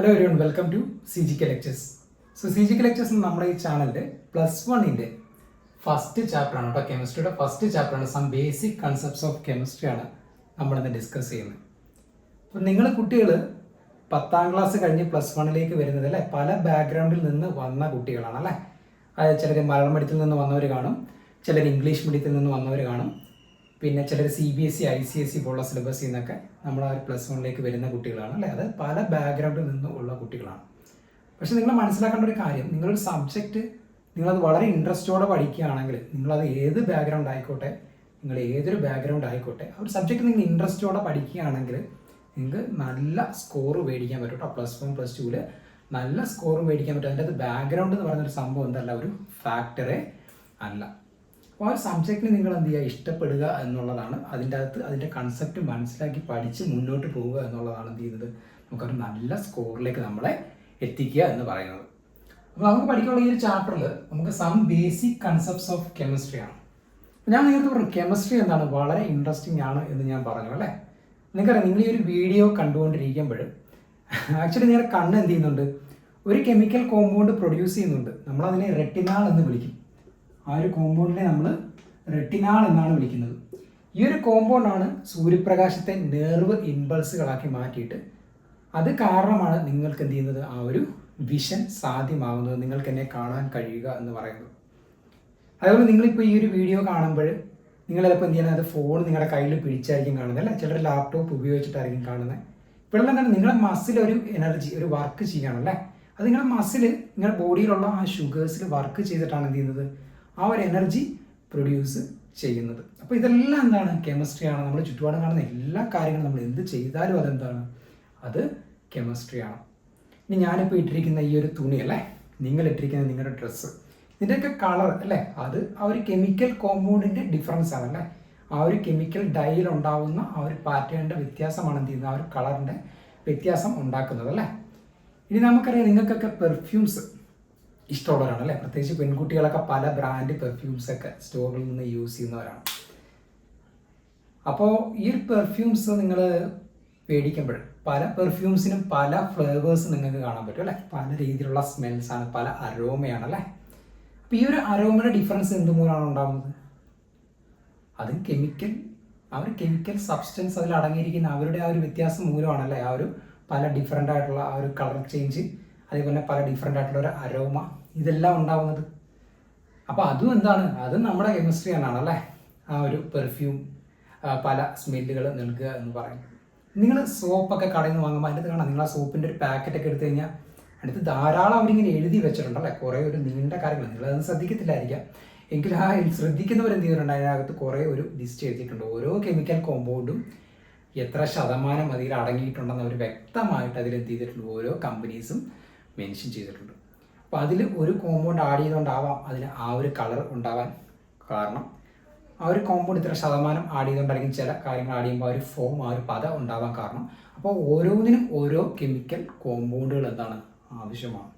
Hello everyone, welcome to CGK lectures. CGK lectures നമ്മുടെ ഈ ചാനലിൻ്റെ +1 ഫസ്റ്റ് ചാപ്റ്ററാണ് കേട്ടോ. കെമിസ്ട്രിയുടെ ഫസ്റ്റ് ചാപ്റ്ററാണ്. സം ബേസിക് കൺസെപ്റ്റ്സ് ഓഫ് കെമിസ്ട്രിയാണ് നമ്മളിന്ന് ഡിസ്കസ് ചെയ്യുന്നത്. അപ്പം നിങ്ങൾ കുട്ടികൾ 10ാം ക്ലാസ് കഴിഞ്ഞ് +1 വരുന്നത് അല്ലേ, പല ബാക്ക്ഗ്രൗണ്ടിൽ നിന്ന് വന്ന കുട്ടികളാണ് അല്ലേ. അതായത് ചിലർ മലയാളം മീഡിയത്തിൽ നിന്ന് വന്നവർ കാണും, ചിലർ ഇംഗ്ലീഷ് മീഡിയത്തിൽ നിന്ന് വന്നവർ കാണും, പിന്നെ ചിലർ CBSE ICSE പോലുള്ള സിലബസിൽ നിന്നൊക്കെ നമ്മൾ ആ +1 വരുന്ന കുട്ടികളാണ് അല്ലേ. അത് പല ബാക്ക്ഗ്രൗണ്ടിൽ നിന്ന് ഉള്ള കുട്ടികളാണ്. പക്ഷെ നിങ്ങൾ മനസ്സിലാക്കേണ്ട ഒരു കാര്യം, നിങ്ങളൊരു സബ്ജക്റ്റ് നിങ്ങളത് വളരെ ഇൻട്രസ്റ്റോടെ പഠിക്കുകയാണെങ്കിൽ, നിങ്ങളത് ഏത് ബാക്ക്ഗ്രൗണ്ട് ആയിക്കോട്ടെ, നിങ്ങൾ ഏതൊരു ബാക്ക്ഗ്രൗണ്ട് ആയിക്കോട്ടെ, ആ ഒരു സബ്ജക്റ്റ് നിങ്ങൾ ഇൻട്രസ്റ്റോടെ പഠിക്കുകയാണെങ്കിൽ നിങ്ങൾക്ക് നല്ല സ്കോർ മേടിക്കാൻ പറ്റും കേട്ടോ. +1 +2 നല്ല സ്കോർ മേടിക്കാൻ പറ്റും. അതിൻ്റെ അത് ബാക്ക്ഗ്രൗണ്ട് എന്ന് പറയുന്നൊരു സംഭവം എന്തല്ല, ഒരു ഫാക്ടറേ അല്ല. അപ്പോൾ ആ ഒരു സബ്ജക്റ്റിന് നിങ്ങൾ എന്ത് ചെയ്യുക, ഇഷ്ടപ്പെടുക എന്നുള്ളതാണ്. അതിൻ്റെ അകത്ത് അതിൻ്റെ കൺസെപ്റ്റ് മനസ്സിലാക്കി പഠിച്ച് മുന്നോട്ട് പോവുക എന്നുള്ളതാണ് എന്ത് ചെയ്യുന്നത്, നമുക്കൊരു നല്ല സ്കോറിലേക്ക് നമ്മളെ എത്തിക്കുക എന്ന് പറയുന്നത്. അപ്പോൾ നമുക്ക് പഠിക്കാനുള്ള ഈ ഒരു ചാപ്റ്ററിൽ നമുക്ക് some basic concepts of chemistry ആണ്. അപ്പോൾ ഞാൻ നേരത്തെ പറഞ്ഞു കെമിസ്ട്രി എന്താണ്, വളരെ ഇൻട്രസ്റ്റിംഗ് ആണ് എന്ന് ഞാൻ പറഞ്ഞു അല്ലേ. നിങ്ങൾക്കറിയാം, നിങ്ങൾ ഈ ഒരു വീഡിയോ കണ്ടുകൊണ്ടിരിക്കുമ്പോൾ ആക്ച്വലി നിങ്ങളുടെ കണ്ണ് എന്ത് ചെയ്യുന്നുണ്ട്, ഒരു കെമിക്കൽ കോമ്പൗണ്ട് പ്രൊഡ്യൂസ് ചെയ്യുന്നുണ്ട്. നമ്മളതിനെ റെറ്റിനാൾ എന്ന് വിളിക്കും. ആ ഒരു കോമ്പൗണ്ടിനെ നമ്മൾ റെറ്റിനാൾ എന്നാണ് വിളിക്കുന്നത്. ഈ ഒരു കോമ്പൗണ്ടാണ് സൂര്യപ്രകാശത്തെ നെർവ് ഇമ്പൾസുകളാക്കി മാറ്റിയിട്ട് അത് കാരണമാണ് നിങ്ങൾക്ക് എന്ത് ചെയ്യുന്നത്, ആ ഒരു വിഷൻ സാധ്യമാകുന്നത്, നിങ്ങൾക്ക് എന്നെ കാണാൻ കഴിയുക എന്ന് പറയുന്നത്. അതുപോലെ നിങ്ങളിപ്പോൾ ഈ ഒരു വീഡിയോ കാണുമ്പോൾ നിങ്ങൾ ചിലപ്പോൾ എന്ത് ചെയ്യണം, അത് ഫോൺ നിങ്ങളുടെ കയ്യിൽ പിടിച്ചായിരിക്കും കാണുന്നത് അല്ലേ, ചിലർ ലാപ്ടോപ്പ് ഉപയോഗിച്ചിട്ടായിരിക്കും കാണുന്നത്. ഇപ്പോഴെല്ലാം തന്നെ നിങ്ങളുടെ മസിൽ ഒരു എനർജി, ഒരു വർക്ക് ചെയ്യുകയാണല്ലേ. അത് നിങ്ങളുടെ മസിൽ നിങ്ങളുടെ ബോഡിയിലുള്ള ആ ഷുഗേഴ്സിൽ വർക്ക് ചെയ്തിട്ടാണ് എന്ത് ചെയ്യുന്നത്, ആ ഒരു എനർജി പ്രൊഡ്യൂസ് ചെയ്യുന്നത്. അപ്പോൾ ഇതെല്ലാം എന്താണ്, കെമിസ്ട്രിയാണ്. നമ്മൾ ചുറ്റുപാടും കാണുന്ന എല്ലാ കാര്യങ്ങളും നമ്മൾ എന്ത് ചെയ്താലും അതെന്താണ്, അത് കെമിസ്ട്രിയാണ്. ഇനി ഞാനിപ്പോൾ ഇട്ടിരിക്കുന്ന ഈ ഒരു തുണി അല്ലേ, നിങ്ങൾ ഇട്ടിരിക്കുന്ന നിങ്ങളുടെ ഡ്രസ്സ്, ഇതിൻ്റെയൊക്കെ കളർ അല്ലേ, അത് ആ ഒരു കെമിക്കൽ കോമ്പൗണ്ടിൻ്റെ ഡിഫറൻസ് ആണല്ലേ. ആ ഒരു കെമിക്കൽ ഡൈയിൽ ഉണ്ടാവുന്ന ആ ഒരു പാറ്റേണിൻ്റെ വ്യത്യാസമാണ് എന്ത് ചെയ്യുന്നത്, ആ ഒരു കളറിൻ്റെ വ്യത്യാസം ഉണ്ടാക്കുന്നത് അല്ലേ. ഇനി നമുക്കറിയാം, നിങ്ങൾക്കൊക്കെ പെർഫ്യൂംസ് ഇഷ്ടമുള്ളവരാണ് അല്ലേ. പ്രത്യേകിച്ച് പെൺകുട്ടികളൊക്കെ പല ബ്രാൻഡ് പെർഫ്യൂംസൊക്കെ സ്റ്റോറിൽ നിന്ന് യൂസ് ചെയ്യുന്നവരാണ്. അപ്പോൾ ഈ ഒരു പെർഫ്യൂംസ് നിങ്ങൾ മേടിക്കുമ്പോൾ പല പെർഫ്യൂംസിനും പല ഫ്ലേവേഴ്സ് നിങ്ങൾക്ക് കാണാൻ പറ്റും അല്ലേ. പല രീതിയിലുള്ള സ്മെൽസാണ്, പല അരോമയാണ് അല്ലേ. അപ്പോൾ ഈ ഒരു അരോമയുടെ ഡിഫറൻസ് എന്തുമൂലമാണ് ഉണ്ടാകുന്നത്, അത് കെമിക്കൽ, ആ ഒരു കെമിക്കൽ സബ്സ്റ്റൻസ് അതിൽ അടങ്ങിയിരിക്കുന്ന അവരുടെ ആ ഒരു വ്യത്യാസം മൂലമാണല്ലേ ആ ഒരു പല ഡിഫറെൻ്റ് ആയിട്ടുള്ള ആ ഒരു കളർ ചേഞ്ച്, അതേപോലെ പല ഡിഫറെൻ്റ് ആയിട്ടുള്ള ഒരു അരോമ, ഇതെല്ലാം ഉണ്ടാകുന്നത്. അപ്പോൾ അതും എന്താണ്, അത് നമ്മുടെ കെമിസ്ട്രി തന്നെയാണല്ലേ. ആ ഒരു പെർഫ്യൂം പല സ്മെല്ലുകൾ നൽകുക എന്ന് പറയുന്നത്. നിങ്ങൾ സോപ്പൊക്കെ കടയിൽ നിന്ന് വാങ്ങുമ്പോൾ അതിൻ്റെ കാണാം, നിങ്ങൾ ആ സോപ്പിൻ്റെ ഒരു പാക്കറ്റൊക്കെ എടുത്തു കഴിഞ്ഞാൽ അടുത്ത് ധാരാളം അവരിങ്ങനെ എഴുതി വെച്ചിട്ടുണ്ടല്ലേ, കുറേ ഒരു നീണ്ട കാര്യങ്ങൾ. നിങ്ങളതൊന്നും ശ്രദ്ധിക്കത്തില്ലായിരിക്കാം, എങ്കിലും ആ ശ്രദ്ധിക്കുന്നവരെന്ത് ചെയ്തിട്ടുണ്ട്, അതിനകത്ത് കുറേ ഒരു ലിസ്റ്റ് എഴുതിയിട്ടുണ്ട്. ഓരോ കെമിക്കൽ കോമ്പൗണ്ടും എത്ര ശതമാനം അതിൽ അടങ്ങിയിട്ടുണ്ടെന്ന് അവർ വ്യക്തമായിട്ട് അതിലെന്ത് ചെയ്തിട്ടുണ്ട്, ഓരോ കമ്പനീസും മെൻഷൻ ചെയ്തിട്ടുണ്ട്. അപ്പോൾ അതിൽ ഒരു കോമ്പൗണ്ട് ആഡ് ചെയ്തുകൊണ്ടാവാം അതിന് ആ ഒരു കളർ ഉണ്ടാവാൻ കാരണം. ആ ഒരു കോമ്പൗണ്ട് ഇത്ര ശതമാനം ആഡ് ചെയ്തുകൊണ്ടായിരിക്കും ചില കാര്യങ്ങൾ ആഡ് ചെയ്യുമ്പോൾ ആ ഒരു ഫോം, ആ ഒരു പദം ഉണ്ടാവാൻ കാരണം. അപ്പോൾ ഓരോന്നിനും ഓരോ കെമിക്കൽ കോമ്പൗണ്ടുകൾ എന്താണ് ആവശ്യമാണ്.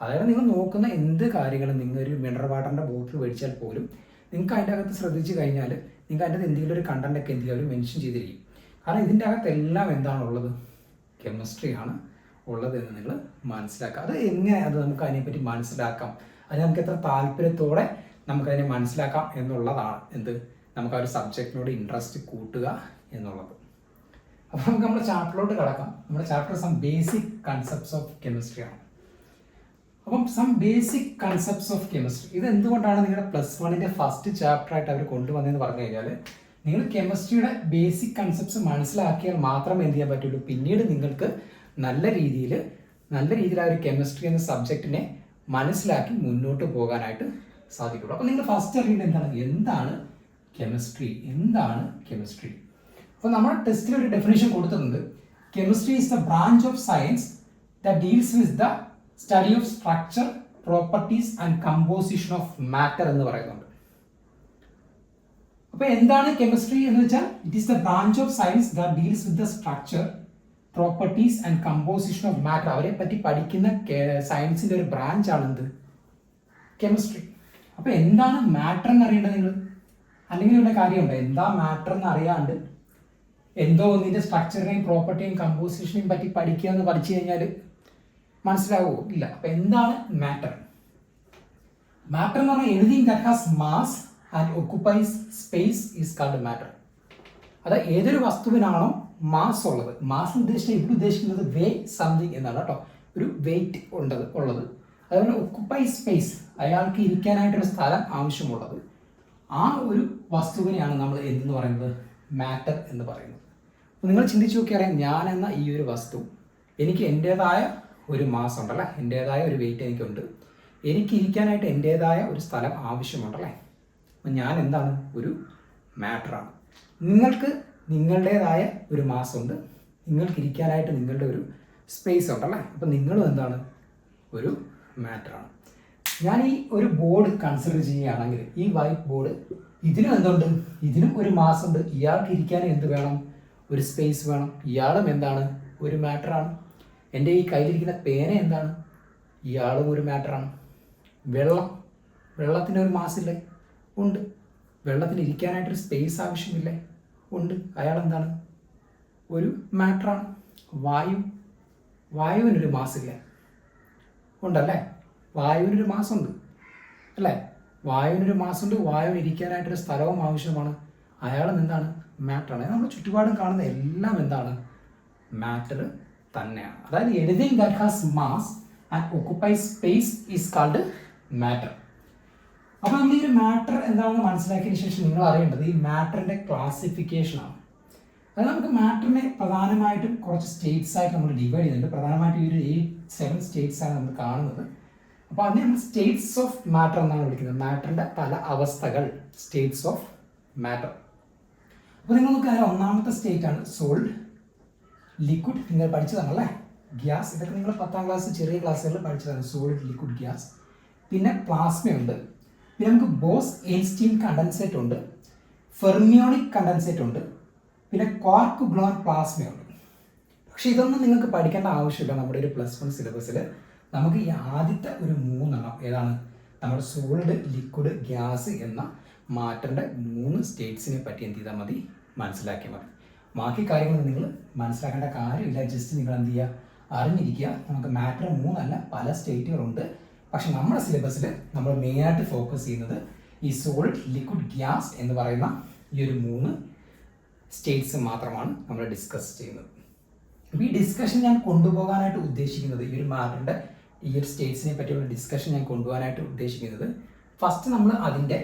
അതായത് നിങ്ങൾ നോക്കുന്ന എന്ത് കാര്യങ്ങളും, നിങ്ങളൊരു മിനറൽ വാട്ടറിൻ്റെ ബോട്ടിൽ മേടിച്ചാൽ പോലും നിങ്ങൾക്ക് അതിൻ്റെ അകത്ത് ശ്രദ്ധിച്ച് കഴിഞ്ഞാൽ നിങ്ങൾക്ക് അതിൻ്റെ എന്തെങ്കിലും ഒരു കണ്ടൻ്റൊക്കെ എന്ത് ചെയ്യുക, അവർ മെൻഷൻ ചെയ്തിരിക്കും. കാരണം ഇതിൻ്റെ അകത്തെല്ലാം എന്താണുള്ളത്, കെമിസ്ട്രിയാണ് ഉള്ളത് എന്ന് നിങ്ങൾ മനസ്സിലാക്കുക. അത് എങ്ങനെ, അത് നമുക്ക് അതിനെപ്പറ്റി മനസ്സിലാക്കാം, അത് നമുക്ക് എത്ര താല്പര്യത്തോടെ നമുക്കതിനെ മനസ്സിലാക്കാം എന്നുള്ളതാണ് എന്ത്, നമുക്ക് ആ ഒരു സബ്ജക്റ്റിനോട് ഇൻട്രസ്റ്റ് കൂട്ടുക എന്നുള്ളത്. അപ്പോൾ നമുക്ക് നമ്മുടെ ചാപ്റ്ററിലോട്ട് കിടക്കാം. നമ്മുടെ chapter some basic concepts of chemistry ആണ്. അപ്പം some basic concepts of chemistry, ഇത് എന്തുകൊണ്ടാണ് നിങ്ങളുടെ +1 ഫസ്റ്റ് ചാപ്റ്ററായിട്ട് അവർ കൊണ്ടുവന്നതെന്ന് പറഞ്ഞു കഴിഞ്ഞാൽ, നിങ്ങൾ കെമിസ്ട്രിയുടെ ബേസിക് കൺസെപ്റ്റ്സ് മനസ്സിലാക്കിയാൽ മാത്രമേ എന്ത് ചെയ്യാൻ പറ്റുള്ളൂ, പിന്നീട് നിങ്ങൾക്ക് നല്ല രീതിയിൽ ആ ഒരു കെമിസ്ട്രി എന്ന സബ്ജക്റ്റിനെ മനസ്സിലാക്കി മുന്നോട്ട് പോകാനായിട്ട് സാധിക്കുള്ളൂ. അപ്പോൾ നിങ്ങൾ ഫസ്റ്റ് അറിയേണ്ടത് എന്താണ് കെമിസ്ട്രി. അപ്പോൾ നമ്മുടെ ടെസ്റ്റിൽ ഒരു ഡെഫിനേഷൻ കൊടുത്തിട്ടുണ്ട്. Chemistry is the branch of science that deals with the study of structure, properties and composition of matter എന്ന് പറയുന്നുണ്ട്. അപ്പോൾ എന്താണ് കെമിസ്ട്രി എന്ന് വെച്ചാൽ, it is the branch of science that deals with the structure, properties and composition of matter. അവരെ പറ്റി പഠിക്കുന്ന സയൻസിൻ്റെ ഒരു ബ്രാഞ്ചാണ് എന്ത്, കെമിസ്ട്രി. അപ്പോൾ എന്താണ് മാറ്റർ എന്ന് അറിയേണ്ടത് നിങ്ങൾ, അല്ലെങ്കിൽ ഇവിടെ കാര്യമുണ്ട്, എന്താ മാറ്റർ എന്ന് അറിയാണ്ട് എന്തോ ഒന്നിൻ്റെ സ്ട്രക്ചറിനെയും പ്രോപ്പർട്ടിയും കമ്പോസിഷനെയും പറ്റി പഠിക്കുക എന്ന് പഠിച്ചു കഴിഞ്ഞാൽ മനസ്സിലാവുമോ? ഇല്ല. അപ്പൊ എന്താണ് മാറ്റർ? മാറ്റർ എന്ന് പറഞ്ഞാൽ anything that has mass and ഒക്കുപ്പൈസ് space is called matter. അതായത് ഏതൊരു വസ്തുവിനാണോ മാസ് ഉള്ളത്, മാസ് ഉദ്ദേശിച്ച ഇവിടെ ഉദ്ദേശിക്കുന്നത് വേ സംതിങ് എന്നാണ് കേട്ടോ, ഒരു വെയിറ്റ് ഉള്ളത്. അതുപോലെ ഒക്കുപ്പൈ സ്പേസ്, അയാൾക്ക് ഇരിക്കാനായിട്ടൊരു സ്ഥലം ആവശ്യമുള്ളത്, ആ ഒരു വസ്തുവിനെയാണ് നമ്മൾ എന്തെന്ന് പറയുന്നത്? മാറ്റർ എന്ന് പറയുന്നത്. അപ്പോൾ നിങ്ങൾ ചിന്തിച്ച് നോക്കിയറിയാം, ഞാൻ എന്ന ഈ ഒരു വസ്തു, എനിക്ക് എൻ്റേതായ ഒരു മാസ് ഉണ്ടല്ലേ, എൻ്റേതായ ഒരു വെയിറ്റ് എനിക്കുണ്ട്, എനിക്ക് ഇരിക്കാനായിട്ട് എൻ്റേതായ ഒരു സ്ഥലം ആവശ്യമുണ്ടല്ലേ. അപ്പം ഞാൻ എന്താണ്? ഒരു മാറ്ററാണ്. നിങ്ങൾക്ക് നിങ്ങളുടേതായ ഒരു മാസ് ഉണ്ട്, നിങ്ങൾക്ക് ഇരിക്കാനായിട്ട് നിങ്ങളുടെ ഒരു സ്പേസ് ഉണ്ടല്ലേ. അപ്പം നിങ്ങളും എന്താണ്? ഒരു മാറ്ററാണ്. ഞാൻ ഈ ഒരു ബോർഡ് കൺസിഡർ ചെയ്യുകയാണെങ്കിൽ, ഈ വൈറ്റ് ബോർഡ്, ഇതിനും എന്തുണ്ട്? ഇതിനും ഒരു മാസ് ഉണ്ട്. ഇയാൾക്ക് ഇരിക്കാനും എന്ത് വേണം? ഒരു സ്പേസ് വേണം. ഇയാളും എന്താണ്? ഒരു മാറ്ററാണ്. എൻ്റെ ഈ കയ്യിലിരിക്കുന്ന പേന എന്താണ്? ഇയാളും ഒരു മാറ്ററാണ്. വെള്ളത്തിന് ഒരു മാസ് ഇല്ലേ? ഉണ്ട്. വെള്ളത്തിന് ഇരിക്കാനായിട്ടൊരു സ്പേസ് ആവശ്യമില്ലേ? ഉണ്ട്. അയാൾ എന്താണ്? ഒരു മാറ്ററാണ്. വായുവിനൊരു മാസ് ഇല്ലേ? ഉണ്ടല്ലേ. വായുവിനൊരു മാസമുണ്ട് അല്ലേ. വായുവിനൊരു മാസമുണ്ട്. വായുവിന് ഇരിക്കാനായിട്ടൊരു സ്ഥലവും ആവശ്യമാണ്. അയാളും എന്താണ്? മാറ്ററാണ്. നമ്മൾ ചുറ്റുപാടും കാണുന്ന എല്ലാം എന്താണ്? മാറ്റർ തന്നെയാണ്. അതായത് anything that has mass and ഒക്കുപ്പൈസ് space is called matter. അപ്പോൾ നമ്മൾ ഈ ഒരു മാറ്റർ എന്താണെന്ന് മനസ്സിലാക്കിയതിന് ശേഷം നിങ്ങൾ അറിയേണ്ടത് ഈ മാറ്ററിൻ്റെ ക്ലാസിഫിക്കേഷനാണ്. അത് നമുക്ക് മാറ്ററിനെ പ്രധാനമായിട്ടും കുറച്ച് സ്റ്റേറ്റ്സ് ആയിട്ട് നമ്മൾ ഡിവൈഡ് ചെയ്യുന്നുണ്ട്. പ്രധാനമായിട്ടും ഈ ഒരു 7 സ്റ്റേറ്റ്സ് ആണ് നമ്മൾ കാണുന്നത്. അപ്പോൾ അതിനെ നമ്മൾ സ്റ്റേറ്റ്സ് ഓഫ് മാറ്റർ എന്നാണ് വിളിക്കുന്നത്. മാറ്ററിൻ്റെ പല അവസ്ഥകൾ, സ്റ്റേറ്റ്സ് ഓഫ് മാറ്റർ. അപ്പോൾ നിങ്ങൾ നോക്കുക, ഒന്നാമത്തെ സ്റ്റേറ്റ് ആണ് സോളിഡ്, ലിക്വിഡ്. നിങ്ങൾ പഠിച്ചതാണല്ലേ. ഗ്യാസ്, ഇതൊക്കെ നിങ്ങൾ 10ാം ക്ലാസ് ചെറിയ ക്ലാസ്സുകളിൽ പഠിച്ചതാണ്. Solid, liquid, gas. പിന്നെ പ്ലാസ്മയുണ്ട്. പിന്നെ നമുക്ക് ബോസ്-einstein കണ്ടൻസേറ്റ് ഉണ്ട്, ഫെർമിയോണിക് കണ്ടൻസേറ്റ് ഉണ്ട്, പിന്നെ ക്വാർക്ക് ഗ്ലോൺ പ്ലാസ്മയുണ്ട്. പക്ഷെ ഇതൊന്നും നിങ്ങൾക്ക് പഠിക്കേണ്ട ആവശ്യമില്ല. നമ്മുടെ ഒരു +1 സിലബസിൽ നമുക്ക് ഈ ആദ്യത്തെ ഒരു 3 ഏതാണ്? നമ്മുടെ സോളിഡ്, ലിക്വിഡ്, ഗ്യാസ് എന്ന മാറ്ററിൻ്റെ 3 സ്റ്റേറ്റ്സിനെ പറ്റി എന്ത് ചെയ്താൽ മതി? മനസ്സിലാക്കിയാൽ മതി. ബാക്കി കാര്യങ്ങൾ നിങ്ങൾ മനസ്സിലാക്കേണ്ട കാര്യമില്ല. ജസ്റ്റ് നിങ്ങൾ എന്ത് ചെയ്യുക? അറിഞ്ഞിരിക്കുക. നമുക്ക് മാറ്റർ 3 അല്ല, പല സ്റ്റേറ്റുകളുണ്ട്. പക്ഷെ നമ്മുടെ സിലബസിൽ നമ്മൾ മെയിനായിട്ട് ഫോക്കസ് ചെയ്യുന്നത് ഈ സോളിഡ്, ലിക്വിഡ്, ഗ്യാസ് എന്ന് പറയുന്ന ഈ ഒരു 3 സ്റ്റേറ്റ്സ് മാത്രമാണ് നമ്മൾ ഡിസ്കസ് ചെയ്യുന്നത്. അപ്പോൾ ഈ ഡിസ്കഷൻ ഞാൻ കൊണ്ടുപോകാനായിട്ട് ഉദ്ദേശിക്കുന്നത്, ഈ ഒരു മാറ്ററിൻ്റെ ഈ ഒരു സ്റ്റേറ്റ്സിനെ പറ്റിയുള്ള ഡിസ്കഷൻ ഞാൻ കൊണ്ടുപോകാനായിട്ട് ഉദ്ദേശിക്കുന്നത്, ഫസ്റ്റ് നമ്മൾ അതിൻ്റെ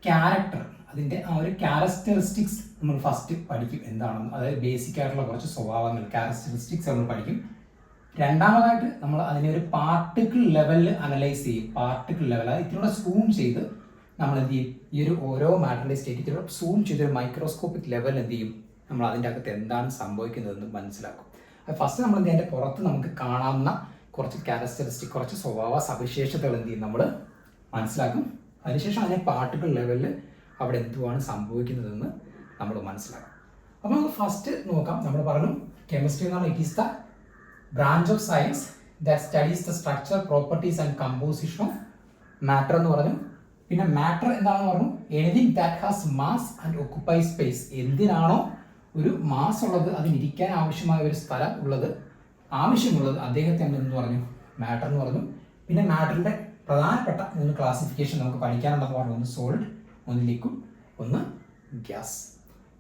ക്യാരക്ടർ, അതിൻ്റെ ആ ഒരു ക്യാരക്ടറിസ്റ്റിക്സ് നമ്മൾ ഫസ്റ്റ് പഠിക്കും എന്താണെന്ന്. അതായത് ബേസിക് ആയിട്ടുള്ള കുറച്ച് സ്വഭാവങ്ങൾ, ക്യാരക്ടറിസ്റ്റിക്സ് നമ്മൾ പഠിക്കും. രണ്ടാമതായിട്ട് നമ്മൾ അതിനെ ഒരു പാർട്ടിക്കിൾ ലെവലിൽ അനലൈസ് ചെയ്യും. പാർട്ടിക്കിൾ ലെവൽ, അത് ഇത്തിരി സൂം ചെയ്ത് നമ്മൾ എന്ത് ചെയ്യും? ഈ ഒരു ഓരോ മാറ്ററിൻ്റെ സ്റ്റേറ്റ് ഇത്തിരി സൂം ചെയ്തൊരു മൈക്രോസ്കോപ്പിക് ലെവൽ എന്ത് ചെയ്യും? നമ്മൾ അതിൻ്റെ അകത്ത് എന്താണ് സംഭവിക്കുന്നതെന്ന് മനസ്സിലാക്കും. അത് ഫസ്റ്റ് നമ്മൾ എന്ത് അതിൻ്റെ പുറത്ത് നമുക്ക് കാണാവുന്ന കുറച്ച് ക്യാരക്ടറിസ്റ്റിക്, കുറച്ച് സ്വഭാവ സവിശേഷതകൾ എന്ത് ചെയ്യും? നമ്മൾ മനസ്സിലാക്കും. അതിനുശേഷം അതിനെ പാർട്ടിക്കിൾ ലെവലിൽ അവിടെ എന്തുവാണ് സംഭവിക്കുന്നതെന്ന് നമ്മൾ മനസ്സിലാക്കും. അപ്പോൾ നമുക്ക് ഫസ്റ്റ് നോക്കാം. നമ്മൾ പറഞ്ഞു കെമിസ്ട്രി എന്ന് പറഞ്ഞാൽ it is the branch of science that studies the structure, properties and composition of matter എന്ന് പറഞ്ഞു. പിന്നെ മാറ്റർ എന്താണെന്ന് പറഞ്ഞു? Anything that has mass and occupy space. എന്തിനാണോ ഒരു മാസ് ഉള്ളത്, അതിനിരിക്കാൻ ആവശ്യമായ ഒരു സ്ഥലം ഉള്ളത്, ആവശ്യമുള്ളത്, അദ്ദേഹത്തെ എന്ന് പറഞ്ഞു? മാറ്റർ എന്ന് പറഞ്ഞു. പിന്നെ മാറ്ററിൻ്റെ പ്രധാനപ്പെട്ട 3 ക്ലാസിഫിക്കേഷൻ നമുക്ക് പഠിക്കാനുണ്ടെന്ന് പറഞ്ഞു. ഒന്ന് സോളിഡ്, ഒന്ന് ലിക്വിഡ്, ഒന്ന് ഗ്യാസ്.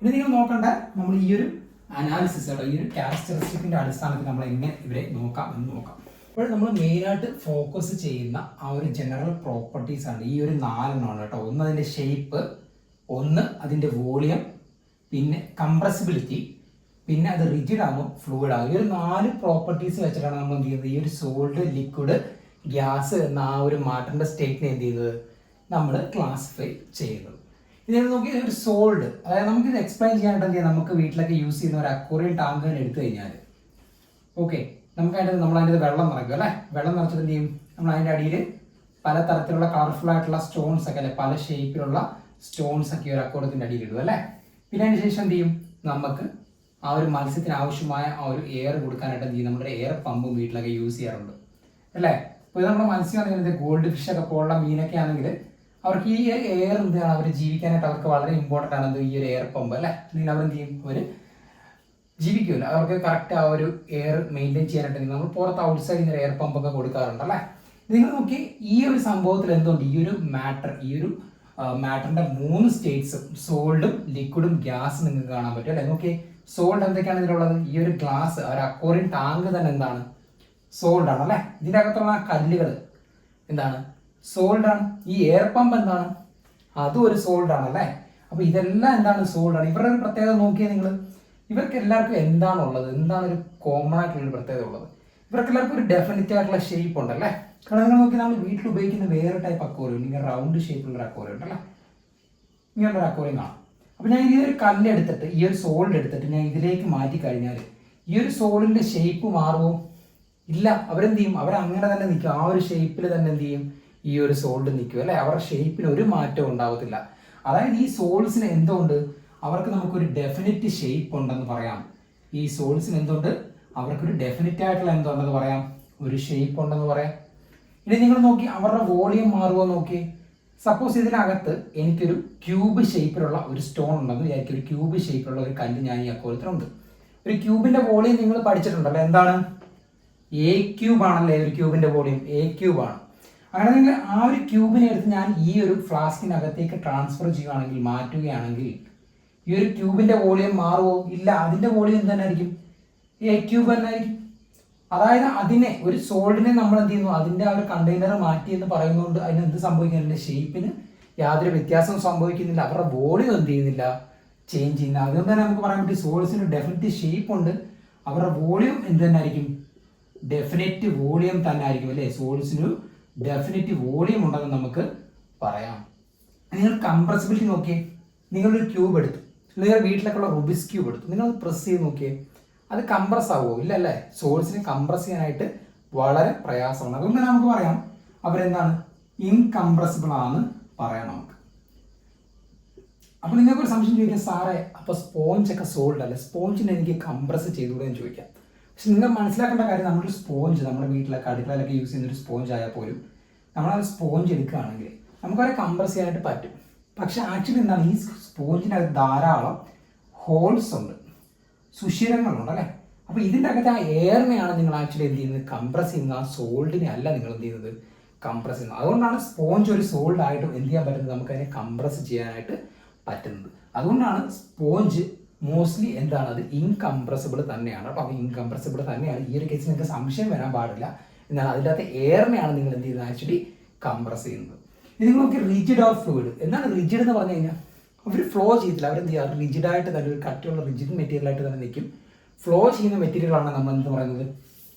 ഇനി നിങ്ങൾ നോക്കേണ്ട നമ്മൾ ഈ ഒരു അനാലിസിസ്, ഈ ഒരു ക്യാരക്ടറിസ്റ്റിക്കിൻ്റെ അടിസ്ഥാനത്തിൽ നമ്മൾ എങ്ങനെ ഇവരെ നോക്കാം എന്ന് നോക്കാം. അപ്പോൾ നമ്മൾ മെയിനായിട്ട് ഫോക്കസ് ചെയ്യുന്ന ആ ഒരു ജനറൽ പ്രോപ്പർട്ടീസ് ആണ് ഈ ഒരു 4 കേട്ടോ. ഒന്ന് അതിൻ്റെ ഷേപ്പ്, ഒന്ന് അതിൻ്റെ വോളിയം, പിന്നെ കംപ്രസിബിലിറ്റി, പിന്നെ അത് റിജിഡ് ആകുമ്പോൾ ഫ്ലൂയിഡ് ആകും. ഈ ഒരു 4 പ്രോപ്പർട്ടീസ് വെച്ചിട്ടാണ് നമ്മൾ എന്ത് ചെയ്യുന്നത്? ഈ ഒരു സോളിഡ്, ലിക്വിഡ്, ഗ്യാസ് എന്ന ആ ഒരു മാറ്ററിൻ്റെ സ്റ്റേറ്റിനെ എന്ത് ചെയ്യുന്നത്? നമ്മൾ ക്ലാസിഫൈ ചെയ്യുന്നത്. ഇതിൽ നോക്കി ഒരു സോൾഡ്, അതായത് നമുക്കിത് എക്സ്പ്ലെയിൻ ചെയ്യാനായിട്ട് എന്ത് ചെയ്യാം? നമുക്ക് വീട്ടിലൊക്കെ യൂസ് ചെയ്യുന്ന ഒരു അക്വേറിയം ടാങ്ക് തന്നെ എടുത്തു കഴിഞ്ഞാൽ, ഓക്കെ, നമുക്ക് നമ്മളതിൻ്റെ വെള്ളം നിറയ്ക്കും അല്ലേ. വെള്ളം നിറച്ചിട്ട് എന്ത് ചെയ്യും? നമ്മൾ അതിൻ്റെ അടിയിൽ പല തരത്തിലുള്ള കളർഫുൾ ആയിട്ടുള്ള സ്റ്റോൺസ് ഒക്കെ അല്ലെ, പല ഷേപ്പിലുള്ള സ്റ്റോൺസ് ഒക്കെ ഒരു അക്വേറിയത്തിൻ്റെ അടിയിൽ ഇടും അല്ലേ. പിന്നെ അതിന് ശേഷം എന്ത് ചെയ്യും? നമുക്ക് ആ ഒരു മത്സ്യത്തിന് ആവശ്യമായ ആ ഒരു എയർ കൊടുക്കാനായിട്ട് എന്ത് ചെയ്യും? നമ്മുടെ എയർ പമ്പും വീട്ടിലൊക്കെ യൂസ് ചെയ്യാറുണ്ട് അല്ലേ. ഇപ്പോൾ ഇത് നമ്മുടെ മത്സ്യമാണെങ്കിൽ ഗോൾഡ് ഫിഷ് ഒക്കെ പോലുള്ള മീനൊക്കെ ആണെങ്കിൽ അവർക്ക് ഈ എയർ എന്താണ്? അവർ ജീവിക്കാനായിട്ട് അവർക്ക് വളരെ ഇമ്പോർട്ടൻ്റ് ആണ് ഈ ഒരു എയർ പമ്പ് അല്ലേ. അല്ലെങ്കിൽ അവരെന്ത് ചെയ്യും? അവർ ജീവിക്കില്ല. അവർക്ക് കറക്റ്റ് ആ ഒരു എയർ മെയിൻറ്റെയിൻ ചെയ്യാനായിട്ട് നമ്മൾ പുറത്ത് ഔട്ട്സൈഡിൽ നിന്ന് എയർ പമ്പൊക്കെ കൊടുക്കാറുണ്ട് അല്ലേ. നിങ്ങൾ നോക്കി ഈ ഒരു സംഭവത്തിൽ എന്തുകൊണ്ട് ഈ ഒരു മാറ്ററിന്റെ 3 സ്റ്റേറ്റ്സും സോൾഡും ലിക്വിഡും ഗ്യാസും നിങ്ങൾക്ക് കാണാൻ പറ്റും അല്ലെ. നോക്കി സോൾഡ് എന്തൊക്കെയാണ് ഇതിലുള്ളത്? ഈ ഒരു ഗ്ലാസ് ഒരു അക്വേറിയം ടാങ്ക് തന്നെ എന്താണ്? സോൾഡ് ആണ് അല്ലെ. ഇതിൻ്റെ അകത്തുള്ള കല്ലുകൾ എന്താണ്? സോൾഡ് ആണ്. ഈ എയർ പമ്പ് എന്താണ്? അതും ഒരു സോൾഡ് ആണ് അല്ലേ. അപ്പൊ ഇതെല്ലാം എന്താണ്? സോൾഡ് ആണ്. ഇവരുടെ ഒരു പ്രത്യേകത നോക്കിയാൽ നിങ്ങൾ, ഇവർക്ക് എല്ലാവർക്കും എന്താണുള്ളത്? എന്താണ് ഒരു കോമൺ ആയിട്ടുള്ള ഒരു പ്രത്യേകത ഉള്ളത്? ഇവർക്ക് എല്ലാവർക്കും ഒരു ഡെഫിനറ്റ് ആയിട്ടുള്ള ഷേപ്പ് ഉണ്ട് അല്ലേ. കാരണം നിങ്ങൾ നോക്കി നമ്മൾ വീട്ടിൽ ഉപയോഗിക്കുന്ന വേറെ ടൈപ്പ് അക്വേറിയം, ഇങ്ങനെ റൗണ്ട് ഷേപ്പിലുള്ള ഒരു അക്വേറിയം ഉണ്ടല്ലേ, ഇങ്ങനെയുള്ള ഒരു അക്വേറിയം കാണാം. അപ്പൊ ഞാൻ ഈ ഒരു കല്ല് എടുത്തിട്ട്, ഈ ഒരു സോൾഡ് എടുത്തിട്ട് ഞാൻ ഇതിലേക്ക് മാറ്റി കഴിഞ്ഞാൽ ഈ ഒരു സോളിന്റെ ഷേപ്പ് മാറുമോ? ഇല്ല. അവരെന്ത് ചെയ്യും? അവരങ്ങനെ തന്നെ നിൽക്കും. ആ ഒരു ഷേപ്പിൽ തന്നെ എന്ത് ചെയ്യും? ഈ ഒരു സോൾഡ് നിൽക്കും അല്ലെ. അവരുടെ ഷേപ്പിന് ഒരു മാറ്റവും ഉണ്ടാവത്തില്ല. അതായത് ഈ സോൾസിന് എന്തുകൊണ്ട്? അവർക്ക് നമുക്കൊരു ഡെഫിനിറ്റ് ഷേപ്പ് ഉണ്ടെന്ന് പറയാം. ഈ സോൾസിന് എന്തുകൊണ്ട്? അവർക്കൊരു ഡെഫിനിറ്റ് ആയിട്ടുള്ള എന്തുണ്ടെന്ന് പറയാം? ഒരു ഷേപ്പ് ഉണ്ടെന്ന് പറയാം. ഇനി നിങ്ങൾ നോക്കി അവരുടെ വോളിയം മാറുമോ നോക്കി. സപ്പോസ് ഇതിനകത്ത് എനിക്കൊരു ക്യൂബ് ഷേപ്പിലുള്ള ഒരു സ്റ്റോൺ ഉണ്ടെന്ന് വിചാരിക്കും. ഒരു ക്യൂബ് ഷേപ്പിലുള്ള ഒരു കല്ല് ഞാൻ ഈ അക്വേറിയത്തിലുണ്ട്. ഒരു ക്യൂബിന്റെ വോളിയം നിങ്ങൾ പഠിച്ചിട്ടുണ്ടല്ലോ, എന്താണ്? എ ക്യൂബ് ആണല്ലേ. ഒരു ക്യൂബിന്റെ വോളിയം എ ക്യൂബ് ആണ്. അങ്ങനെ നിങ്ങൾ ആ ഒരു ക്യൂബിനെ എടുത്ത് ഞാൻ ഈ ഒരു ഫ്ലാസ്കിനകത്തേക്ക് ട്രാൻസ്ഫർ ചെയ്യുകയാണെങ്കിൽ, മാറ്റുകയാണെങ്കിൽ ഈ ഒരു ക്യൂബിന്റെ വോളിയം മാറുമോ? ഇല്ല. അതിന്റെ വോളിയം എന്ത് തന്നെ ആയിരിക്കും? എ ക്യൂബ് തന്നെ ആയിരിക്കും. അതായത് അതിനെ, ഒരു സോൾഡിനെ നമ്മൾ എന്ത് ചെയ്യുന്നു? അതിന്റെ ആ ഒരു കണ്ടെയ്നർ മാറ്റി എന്ന് പറയുന്നതുകൊണ്ട് അതിന് എന്ത് സംഭവിക്കുന്നില്ല? ഷേപ്പിന് യാതൊരു വ്യത്യാസവും സംഭവിക്കുന്നില്ല. അവരുടെ വോളിയം എന്ത് ചെയ്യുന്നില്ല? ചേഞ്ച് ചെയ്യുന്നില്ല. അതുകൊണ്ട് തന്നെ നമുക്ക് പറയാൻ പറ്റും സോൾസിന് ഡെഫിനറ്റ് ഷേപ്പ് ഉണ്ട്. അവരുടെ വോളിയം എന്ത് തന്നെ ആയിരിക്കും? ഡെഫിനറ്റ് വോളിയം തന്നെ ആയിരിക്കും അല്ലേ. സോൾസിന് ഡെഫിനറ്റ് വോളിയം ഉണ്ടെന്ന് നമുക്ക് പറയാം. നിങ്ങൾ കംപ്രസിബിലിറ്റി നോക്കിയേ. നിങ്ങളൊരു ക്യൂബ് എടുത്തു, നിങ്ങളുടെ വീട്ടിലൊക്കെ ഉള്ള റുബിക്സ് ക്യൂബ് എടുത്തു, നിങ്ങൾ പ്രസ് ചെയ്ത് നോക്കിയേ, അത് കംപ്രസ് ആവുമോ? ഇല്ല അല്ലേ. സോൾസിനെ കംപ്രസ് ചെയ്യാനായിട്ട് വളരെ പ്രയാസമാണ്. അതുകൊണ്ട് നമുക്ക് പറയാം അവരെന്താണ്? ഇൻകംപ്രസിബിൾ ആണെന്ന് പറയാം നമുക്ക്. അപ്പൊ നിങ്ങൾക്കൊരു സംശയം ചോദിക്കാം, സാറേ അപ്പൊ സ്പോഞ്ച് ഒക്കെ സോൾഡ് അല്ലേ, സ്പോഞ്ചിനെ എനിക്ക് കംപ്രസ് ചെയ്തുകൂടെ എന്ന് ചോദിക്കാം. പക്ഷെ നിങ്ങൾ മനസ്സിലാക്കേണ്ട കാര്യം, നമ്മുടെ സ്പോഞ്ച് നമ്മുടെ വീട്ടിലൊക്കെ അടുക്കളയിലൊക്കെ യൂസ് ചെയ്യുന്ന ഒരു സ്പോഞ്ച് ആയാൽ പോലും നമ്മളത് സ്പോഞ്ച് എടുക്കുകയാണെങ്കിൽ നമുക്കവരെ കംപ്രസ് ചെയ്യാനായിട്ട് പറ്റും. പക്ഷെ ആക്ച്വലി എന്താണ്? ഈ സ്പോഞ്ചിനകത്ത് ധാരാളം ഹോൾസ് ഉണ്ട്, സുഷിരങ്ങളുണ്ട് അല്ലേ. അപ്പൊ ഇതിൻ്റെ അകത്ത് ആ എയറിനെയാണ് നിങ്ങൾ ആക്ച്വലി എന്ത് ചെയ്യുന്നത്? കംപ്രസ് ചെയ്യുന്നത്. ആ സോൾഡിനെ അല്ല നിങ്ങൾ എന്ത് ചെയ്യുന്നത്? കംപ്രസ് ചെയ്യുന്നത്. അതുകൊണ്ടാണ് സ്പോഞ്ച് ഒരു സോൾഡ് ആയിട്ട് എന്ത് ചെയ്യാൻ പറ്റുന്നത്? നമുക്കതിനെ കംപ്രസ് ചെയ്യാനായിട്ട് പറ്റുന്നത്. അതുകൊണ്ടാണ് സ്പോഞ്ച് മോസ്റ്റ്ലി എന്താണ്? അത് ഇൻകംപ്രസിബിൾ തന്നെയാണ് കേട്ടോ. ഇൻകംപ്രസിബിൾ തന്നെയാണ്. ഈ ഒരു കേസിൽ നിങ്ങൾക്ക് സംശയം വരാൻ പാടില്ല. എന്നാൽ അതിൻ്റെ അകത്ത് എയറിനെയാണ് നിങ്ങൾ എന്ത് ചെയ്യുന്നത്? ആക്ച്വലി കംപ്രസ് ചെയ്യുന്നത്. ഇത് നിങ്ങൾ നോക്കി റിജിഡ് ഓർ ഫ്ലൂയിഡ്. എന്താണ് റിജിഡ് എന്ന് പറഞ്ഞു കഴിഞ്ഞാൽ? അവർ ഫ്ലോ ചെയ്തില്ല. അവരെന്ത് ചെയ്യുക? റിജിഡായിട്ട് തന്നെ, ഒരു കട്ടിയുള്ള റിജിഡ് മെറ്റീരിയൽ ആയിട്ട് തന്നെ നിൽക്കും. ഫ്ലോ ചെയ്യുന്ന മെറ്റീരിയലാണ് നമ്മൾ എന്ത് പറയുന്നത്?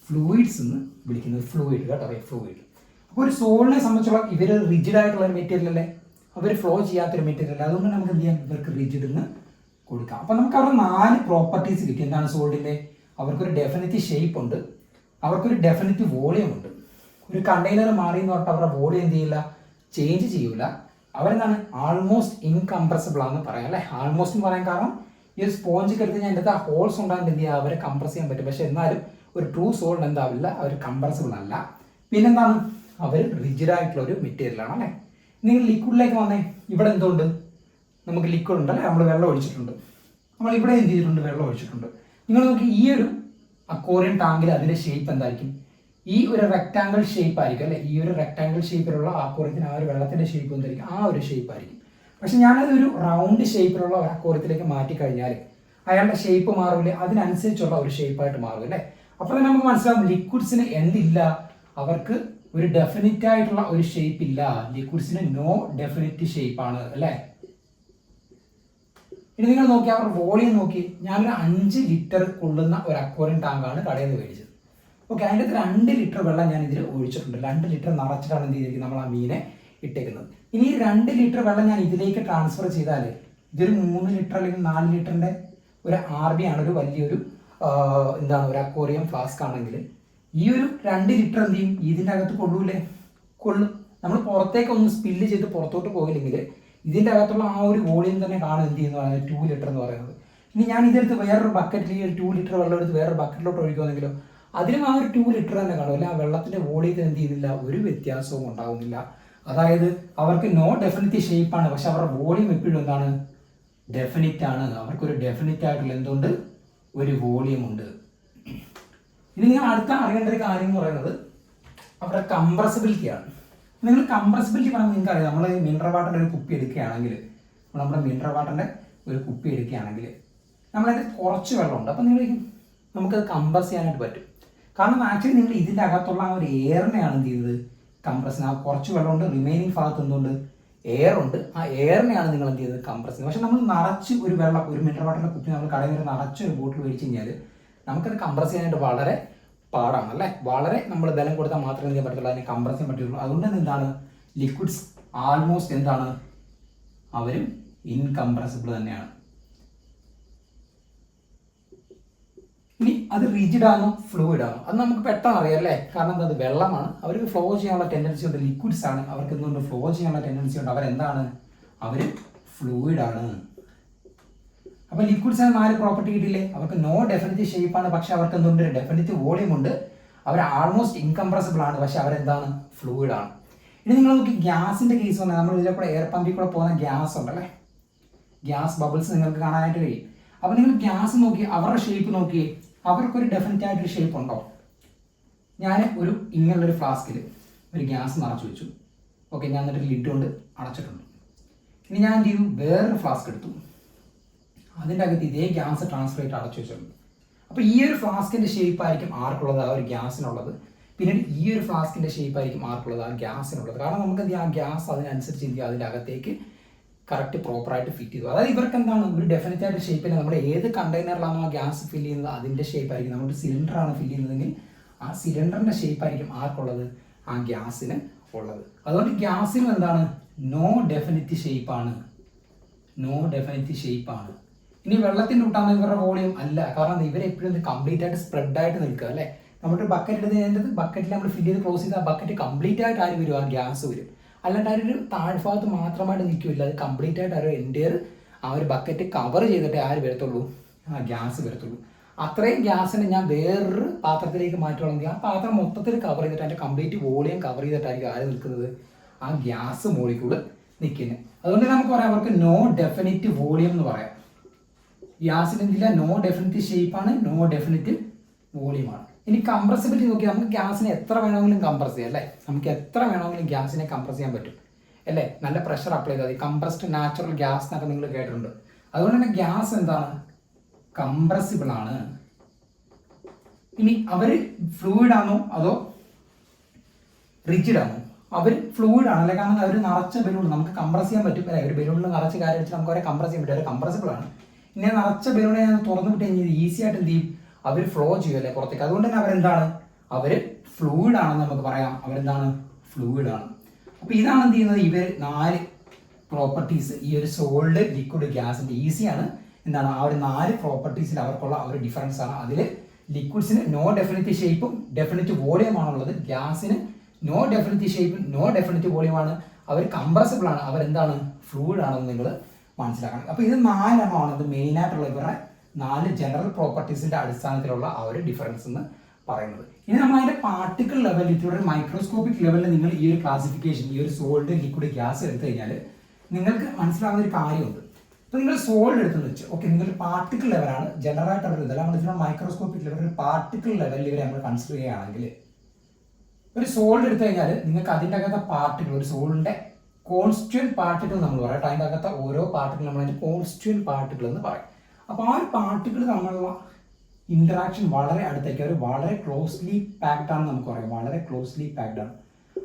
ഫ്ലൂയിഡ്സ് എന്ന് വിളിക്കുന്നത്. ഫ്ലൂയിഡ് കേട്ടോ, ഫ്ലൂയിഡ്. അപ്പോൾ ഒരു സോളിനെ സംബന്ധിച്ചുള്ള ഇവർ റിജിഡ് ആയിട്ടുള്ള ഒരു മെറ്റീരിയൽ അല്ലേ, അവർ ഫ്ലോ ചെയ്യാത്തൊരു മെറ്റീരിയൽ അല്ലേ. അതുകൊണ്ട് നമുക്ക് എന്ത് ചെയ്യാം? ഇവർക്ക് റിജിഡ് എന്ന് കൊടുക്കാം. അപ്പം നമുക്ക് അവരുടെ 4 പ്രോപ്പർട്ടീസ് കിട്ടും. എന്താണ് സോൾഡിൻ്റെ? അവർക്കൊരു ഡെഫിനറ്റ് ഷേപ്പ് ഉണ്ട്, അവർക്കൊരു ഡെഫിനറ്റ് വോളിയം ഉണ്ട്. ഒരു കണ്ടെയ്നർ മാറി എന്ന് പറഞ്ഞിട്ട് അവരുടെ വോളിയം എന്ത് ചെയ്യില്ല? ചേഞ്ച് ചെയ്യൂല. അവരെന്താണ്? ആൾമോസ്റ്റ് ഇൻകംപ്രസിബിൾ ആണെന്ന് പറയാം അല്ലേ. ആൾമോസ്റ്റ് എന്ന് പറയാൻ കാരണം ഈ ഒരു സ്പോഞ്ച് എടുത്ത് ഞാൻ എൻ്റെ ആ ഹോൾസ് ഉണ്ടാകുന്നത് എന്ത് ചെയ്യുക? അവരെ കംപ്രസ് ചെയ്യാൻ പറ്റും. പക്ഷെ എന്നാലും ഒരു ട്രൂ സോൾഡ് എന്താവില്ല, അവർ കംപ്രസിബിൾ അല്ല. പിന്നെന്താണ്? അവർ റിജിഡ് ആയിട്ടുള്ള ഒരു മെറ്റീരിയലാണ് അല്ലേ. നിങ്ങൾ ലിക്വിഡിലേക്ക് വന്നേ. ഇവിടെ എന്തുകൊണ്ട്? നമുക്ക് ലിക്വിഡ് ഉണ്ടല്ലേ, നമ്മൾ വെള്ളം ഒഴിച്ചിട്ടുണ്ട്. നമ്മൾ ഇവിടെ എന്ത് ചെയ്തിട്ടുണ്ട്? വെള്ളം ഒഴിച്ചിട്ടുണ്ട്. നിങ്ങൾ നോക്കി ഈ ഒരു അക്വേറിയം ടാങ്കിൽ അതിൻ്റെ ഷേപ്പ് എന്തായിരിക്കും? ഈ ഒരു റെക്ടാങ്കിൾ ഷേപ്പ് ആയിരിക്കും അല്ലേ. ഈ ഒരു റെക്ടാങ്കിൾ ഷേപ്പിലുള്ള അക്വേറിയത്തിന് ആ ഒരു വെള്ളത്തിൻ്റെ ഷേപ്പ് എന്തായിരിക്കും? ആ ഒരു ഷേപ്പ് ആയിരിക്കും. പക്ഷെ ഞാനത് ഒരു റൗണ്ട് ഷേപ്പിലുള്ള ഒരു അക്വേറിയത്തിലേക്ക് മാറ്റിക്കഴിഞ്ഞാൽ അയാളുടെ ഷേപ്പ് മാറില്ലേ, അതിനനുസരിച്ചുള്ള ഒരു ഷേപ്പായിട്ട് മാറും അല്ലേ. അപ്പോൾ തന്നെ നമുക്ക് മനസ്സിലാവും ലിക്വിഡ്സിന് എന്തില്ല? അവർക്ക് ഒരു ഡെഫിനിറ്റ് ആയിട്ടുള്ള ഒരു ഷേപ്പ് ഇല്ല. ലിക്വിഡ്സിന് നോ ഡെഫിനിറ്റ് ഷേപ്പാണ് അല്ലേ. ഇനി നിങ്ങൾ നോക്കി അവരുടെ വോളിയം നോക്കി. ഞാനൊരു 5 ലിറ്റർ കൊള്ളുന്ന ഒരു അക്വേറിയം ടാങ്കാണ് കടയിൽ നിന്ന് മേടിച്ചത്. ഓക്കെ, അതിൻ്റെ അകത്ത് 2 ലിറ്റർ വെള്ളം ഞാൻ ഇതിൽ ഒഴിച്ചിട്ടുണ്ട്. 2 ലിറ്റർ നിറച്ചിട്ടാണ് എന്ത് ചെയ്തിരിക്കുന്നത്? നമ്മൾ ആ മീനെ ഇട്ടേക്കുന്നത്. ഇനി ഈ 2 ലിറ്റർ വെള്ളം ഞാൻ ഇതിലേക്ക് ട്രാൻസ്ഫർ ചെയ്താൽ ഇതൊരു 3 ലിറ്റർ അല്ലെങ്കിൽ 4 ലിറ്ററിൻ്റെ ഒരു RB ആണ്, ഒരു വലിയൊരു എന്താണ് ഒരു അക്വേറിയം ഫ്ലാസ്ക് ആണെങ്കിൽ ഈ ഒരു 2 ലിറ്റർ എന്ത് ചെയ്യും? ഇതിൻ്റെ അകത്ത് കൊള്ളൂലേ? കൊള്ളും. നമ്മൾ പുറത്തേക്ക് ഒന്ന് സ്പില്ല് ചെയ്ത് പുറത്തോട്ട് പോയില്ലെങ്കിൽ ഇതിൻ്റെ അകത്തുള്ള ആ ഒരു വോളിയം തന്നെ കാണും എന്ത് ചെയ്യുന്ന പറയുന്നത് 2 ലിറ്റർ എന്ന് പറയുന്നത്. ഇനി ഞാൻ ഇതെടുത്ത് വേറൊരു ബക്കറ്റിൽ ഈ ഒരു 2 ലിറ്റർ വെള്ളം എടുത്ത് വേറൊരു ബക്കറ്റിലോട്ട് ഒഴിക്കുമെന്നെങ്കിലോ അതിലും ആ ഒരു 2 ലിറ്റർ തന്നെ കാണും അല്ല. ആ വെള്ളത്തിൻ്റെ വോളിയത്തിൽ എന്ത് ചെയ്യുന്നില്ല? ഒരു വ്യത്യാസവും ഉണ്ടാകുന്നില്ല. അതായത് അവർക്ക് നോ ഡെഫിനിറ്റ് ഷേപ്പാണ്, പക്ഷെ അവരുടെ വോളിയം എപ്പോഴും എന്താണ്? ഡെഫിനിറ്റ് ആണ്. അവർക്കൊരു ഡെഫിനിറ്റ് ആയിട്ടുള്ള എന്തുകൊണ്ട്? ഒരു വോളിയം ഉണ്ട്. ഇനി നിങ്ങൾ അടുത്ത അറിയേണ്ട ഒരു കാര്യം എന്ന് പറയുന്നത് അവരുടെ കംപ്രസിബിലിറ്റിയാണ്. നിങ്ങൾ കംപ്രസിബിലിറ്റി പറയുമ്പോൾ നിങ്ങൾക്ക് അറിയാം, നമ്മൾ മിനറൽ വാട്ടറിൻ്റെ ഒരു കുപ്പി എടുക്കുകയാണെങ്കിൽ, നമ്മുടെ മിനറൽ വാട്ടറിൻ്റെ ഒരു കുപ്പി എടുക്കുകയാണെങ്കിൽ നമ്മളതിൽ കുറച്ച് വെള്ളമുണ്ട്. അപ്പം നിങ്ങൾ നമുക്കത് കംപ്രസ് ചെയ്യാനായിട്ട് പറ്റും. കാരണം ആക്ച്വലി നിങ്ങൾ ഇതിൻ്റെ അകത്തുള്ള ആ ഒരു എയറിനെയാണ് എന്ത് ചെയ്തത്, കംപ്രസ്. ആ കുറച്ച് വെള്ളമുണ്ട്, റിമൈനിങ് ഭാഗത്ത് എന്തുകൊണ്ട്, എയർ ഉണ്ട്. ആ എയറിനെയാണ് നിങ്ങൾ എന്ത് ചെയ്തത്, കംപ്രസ് ചെയ്യുന്നത്. പക്ഷെ നമ്മൾ നിറച്ച് ഒരു വെള്ളം, ഒരു മിനറൽ വാട്ടറിൻ്റെ കുപ്പി നമ്മൾ കടയിൽ നിന്ന് നിറച്ച് ഒരു ബോട്ടിൽ മേടിച്ച് കഴിഞ്ഞാൽ നമുക്കത് കംപ്രസ് ചെയ്യാനായിട്ട് വളരെ പാടാണ് അല്ലേ. വളരെ നമ്മൾ ബലം കൊടുത്താൽ മാത്രമേ ചെയ്യാൻ പറ്റുള്ളൂ, അതിനെ കംപ്രസ് ചെയ്യാൻ പറ്റുള്ളൂ. അതുകൊണ്ട് തന്നെ എന്താണ്, ലിക്വിഡ്സ് ആൾമോസ്റ്റ് എന്താണ്, അവരും ഇൻകംപ്രസിബിൾ തന്നെയാണ്. ഇനി അത് റിജിഡ് ആണോ ഫ്ലൂയിഡ് ആണോ അത് നമുക്ക് പെട്ടെന്ന് അറിയാം അല്ലേ. കാരണം എന്താ, അത് വെള്ളമാണ്, അവർക്ക് ഫ്ലോ ചെയ്യാനുള്ള ടെൻഡൻസി ഉണ്ട്. ലിക്വിഡ്സ് ആണ്, അവർക്ക് എന്തുകൊണ്ട് ഫ്ലോ ചെയ്യാനുള്ള ടെൻഡൻസി ഉണ്ട്. അവരെന്താണ്, അവർ ഫ്ലൂയിഡ് ആണ്. അപ്പൊ ലിക്വിഡ്സിന് 4 പ്രോപ്പർട്ടി കിട്ടിയില്ലേ. അവർക്ക് നോ ഡെഫിനിറ്റീവ് ഷേപ്പാണ്, പക്ഷെ അവർക്ക് എന്തുണ്ട്, ഡെഫിനിറ്റീവ് വോളിയം ഉണ്ട്. അവർ ആൾമോസ്റ്റ് ഇൻകംപ്രസിബിൾ ആണ്, പക്ഷെ അവരെന്താണ്, ഫ്ലൂയിഡ് ആണ്. ഇനി നിങ്ങൾ നോക്കി ഗ്യാസിന്റെ കേസ് വന്നാൽ, നമ്മൾ ഇതിലെ കൂടെ എയർ പമ്പിൽ കൂടെ പോകുന്ന ഗ്യാസ് ഉണ്ടല്ലേ, ഗ്യാസ് ബബിൾസ് നിങ്ങൾക്ക് കാണാനായിട്ട് കഴിയും. അപ്പൊ നിങ്ങൾ ഗ്യാസ് നോക്കി അവരുടെ ഷേപ്പ് നോക്കി, അവർക്കൊരു ഡെഫിനറ്റ് ആയിട്ടൊരു ഷേപ്പ് ഉണ്ടോ. ഞാൻ ഒരു ഇങ്ങനെയുള്ളൊരു ഫ്ലാസ്കിൽ ഒരു ഗ്യാസ് നിറച്ച് വെച്ചു. ഓക്കെ, ഞാൻ എന്നിട്ട് ലിഡ് കൊണ്ട് അടച്ചിട്ടുണ്ട്. ഇനി ഞാൻ എന്ത് ചെയ്തു, വേറൊരു ഫ്ലാസ്ക് എടുത്തു, അതിൻ്റെ അകത്ത് ഇതേ ഗ്യാസ് ട്രാൻസ്ഫർ ചെയ്തിട്ട് അടച്ചു വെച്ചിട്ടുണ്ട്. അപ്പോൾ ഈ ഒരു ഫ്ലാസ്കിൻ്റെ ഷേപ്പ് ആയിരിക്കും ആർക്കുള്ളത്, ആ ഒരു ഗ്യാസിനുള്ളത്. പിന്നീട് ഈ ഒരു ഫ്ലാസ്കിൻ്റെ ഷേപ്പ് ആയിരിക്കും ആർക്കുള്ളത്, ആ ഗ്യാസിനുള്ളത്. കാരണം നമുക്ക് എന്ത് ചെയ്യാം, ആ ഗ്യാസ് അതിനനുസരിച്ച് എന്ത് ചെയ്യാം, അതിൻ്റെ അകത്തേക്ക് കറക്റ്റ് പ്രോപ്പറായിട്ട് ഫിറ്റ് ചെയ്തു. അതായത് ഇവർക്ക് എന്താണ്, ഒരു ഡെഫിനറ്റ് ആയിട്ട് ഷേപ്പിൽ നമ്മൾ ഏത് കണ്ടെയ്നറിലാണോ ആ ഗ്യാസ് ഫില്ല് ചെയ്യുന്നത് അതിൻ്റെ ഷേപ്പ് ആയിരിക്കും. നമ്മുടെ സിലിണ്ടറാണ് ഫില്ല് ചെയ്യുന്നതെങ്കിൽ ആ സിലിണ്ടറിൻ്റെ ഷേപ്പ് ആയിരിക്കും ആർക്കുള്ളത്, ആ ഗ്യാസിന് ഉള്ളത്. അതുകൊണ്ട് ഗ്യാസിന് എന്താണ്, നോ ഡെഫിനിറ്റ് ഷേപ്പാണ്, നോ ഡെഫിനിറ്റ് ഷേപ്പാണ്. ഇനി വെള്ളത്തിൻ്റെ കൂട്ടാണ് ഇവരുടെ വോളിയം അല്ല. കാരണം ഇവരെപ്പോഴും കംപ്ലീറ്റ് ആയിട്ട് സ്പ്രെഡ് ആയിട്ട് നിൽക്കുക അല്ലേ. നമ്മുടെ ബക്കറ്റ് എടുത്ത് കഴിഞ്ഞിട്ട് ബക്കറ്റിൽ നമ്മൾ ഫില്ല് ചെയ്ത് ക്ലോസ് ചെയ്ത് ആ ബക്കറ്റ് കംപ്ലീറ്റ് ആയിട്ട് ആര് വരും, ആ ഗ്യാസ് വരും. അല്ലാണ്ട് ആരൊരു താഴ്ഭാഗത്ത് മാത്രമായിട്ട് നിൽക്കില്ല, അത് കംപ്ലീറ്റ് ആയിട്ട് ആരോ എൻ്റെയർ ആ ഒരു ബക്കറ്റ് കവർ ചെയ്തിട്ടേ ആര് വരത്തുള്ളൂ, ആ ഗ്യാസ് വരത്തുള്ളൂ. അത്രയും ഗ്യാസിനെ ഞാൻ വേറൊരു പാത്രത്തിലേക്ക് മാറ്റുകയാണെങ്കിൽ ആ പാത്രം മൊത്തത്തിൽ കവർ ചെയ്തിട്ട് അതിൻ്റെ കംപ്ലീറ്റ് വോളിയം കവർ ചെയ്തിട്ടായിരിക്കും ആര് നിൽക്കുന്നത്, ആ ഗ്യാസ് മോളിക്യൂള് നിൽക്കുന്നത്. അതുകൊണ്ട് നമുക്ക് പറയാം അവർക്ക് നോ ഡെഫിനിറ്റ് വോളിയം എന്ന് പറയാം. ഗ്യാസിന് എന്തില്ല, നോ ഡെഫിനിറ്റ് ഷേപ്പാണ്, നോ ഡെഫിനിറ്റ് വോളിയമാണ്. ഇനി കംപ്രസിബിലിറ്റി നോക്കിയാൽ നമുക്ക് ഗ്യാസിനെ എത്ര വേണമെങ്കിലും കംപ്രസ് ചെയ്യാം അല്ലേ. നമുക്ക് എത്ര വേണമെങ്കിലും ഗ്യാസിനെ കംപ്രസ് ചെയ്യാൻ പറ്റും അല്ലേ. നല്ല പ്രഷർ അപ്ലൈ ചെയ്താൽ മതി. കംപ്രസ്ഡ് നാച്ചുറൽ ഗ്യാസ് എന്നൊക്കെ നിങ്ങൾ കേട്ടിട്ടുണ്ട്. അതുകൊണ്ട് തന്നെ ഗ്യാസ് എന്താണ്, കംപ്രസിബിൾ ആണ്. ഇനി അവർ ഫ്ലൂയിഡ് ആണോ അതോ റിജിഡ് ആണോ, അവർ ഫ്ലൂയിഡ് ആണ് അല്ലെ. കാരണം അവർ നിറച്ച ബലൂൺ നമുക്ക് കംപ്രസ് ചെയ്യാൻ പറ്റും അല്ലെ. ഒരു ബലൂണിൽ നിറച്ച് കാര്യം വെച്ച് നമുക്ക് അവരെ കംപ്രസ് ചെയ്യാൻ പറ്റും, അവർ കംപ്രസിബിൾ ആണ്. ഇനി നിറച്ച ബലൂണെ ഞാൻ തുറന്നു വിട്ട് കഴിഞ്ഞാൽ ഈസി ആയിട്ട് എന്ത് ചെയ്യും, അവർ ഫ്ലോ ചെയ്യുമല്ലേ പുറത്തേക്ക്. അതുകൊണ്ട് തന്നെ അവരെന്താണ്, അവർ ഫ്ലൂയിഡ് ആണെന്ന് നമുക്ക് പറയാം. അവരെന്താണ്, ഫ്ലൂയിഡ് ആണ്. അപ്പോൾ ഇതാണ് എന്ത് ചെയ്യുന്നത്, ഇവർ 4 പ്രോപ്പർട്ടീസ് ഈ ഒരു സോൾഡ് ലിക്വിഡ് ഗ്യാസിൻ്റെ ഈസിയാണ് എന്താണ്, ആ ഒരു 4 പ്രോപ്പർട്ടീസിൽ അവർക്കുള്ള ആ ഒരു ഡിഫറൻസ് ആണ്. അതിൽ ലിക്വിഡ്സിന് നോ ഡെഫിനിറ്റ് ഷേപ്പും ഡെഫിനിറ്റ് വോളിയമാണുള്ളത്. ഗ്യാസിന് നോ ഡെഫിനിറ്റ് ഷേപ്പും നോ ഡെഫിനിറ്റ് വോളിയമാണ്. അവർ കംപ്രസിബിൾ ആണ്, അവരെന്താണ്, ഫ്ലൂയിഡ് ആണെന്ന് നിങ്ങൾ മനസ്സിലാക്കണം. അപ്പോൾ ഇത് 4 എണ്ണമാണ് ഇത് മെയിനായിട്ടുള്ള ഇവരുടെ 4 ജനറൽ പ്രോപ്പർട്ടീസിന്റെ അടിസ്ഥാനത്തിലുള്ള ആ ഒരു ഡിഫറൻസ് എന്ന് പറയുന്നത്. ഇനി നമ്മൾ അതിന്റെ പാർട്ടിക്കിൾ ലെവൽ, ഇതൊരു മൈക്രോസ്കോപ്പിക് ലെവലിൽ നിങ്ങൾ ഈ ഒരു ക്ലാസിഫിക്കേഷൻ, ഈ ഒരു സോൾഡ് ലിക്വിഡ് ഗ്യാസ് എടുത്തു കഴിഞ്ഞാൽ നിങ്ങൾക്ക് മനസ്സിലാകുന്ന ഒരു കാര്യമുണ്ട്. ഇപ്പോൾ നിങ്ങൾ സോൾഡ് എടുത്തെന്ന് വെച്ച് ഓക്കെ, നിങ്ങൾ പാർട്ടിക്കിൾ ലെവലാണ് ജനറൽ ആയിട്ടുള്ള ഇതല്ല, നമ്മൾ മൈക്രോസ്കോപ്പിക് ലെവൽ ഒരു പാർട്ടിക്കിൾ ലെവലിൽ ഇവരെ നമ്മൾ കൺസിഡർ ചെയ്യുകയാണെങ്കിൽ ഒരു സോൾഡ് എടുത്തു കഴിഞ്ഞാൽ നിങ്ങൾക്ക് അതിൻ്റെ അകത്തെ പാർട്ടിക്കിൾ, ഒരു സോളിന്റെ കോൺസ്റ്റുവന്റ് പാർട്ടിക്കിൾ നമ്മൾ പറയാം. അതിൻ്റെ അകത്തെ ഓരോ പാർട്ടിക്കിൾ നമ്മൾ അതിന്റെ കോൺസ്റ്റുവന്റ് പാർട്ടിക്കിൾ എന്ന് പറയും. അപ്പോൾ ആ ഒരു പാർട്ടിക്കിൾ തമ്മിലുള്ള ഇന്ററാക്ഷൻ വളരെ അടുത്തായിരിക്കും. അവർ വളരെ ക്ലോസ്ലി പാക്ഡ് ആണെന്ന് നമുക്ക് പറയാം, വളരെ ക്ലോസ്ലി പാക്ഡ് ആണ്.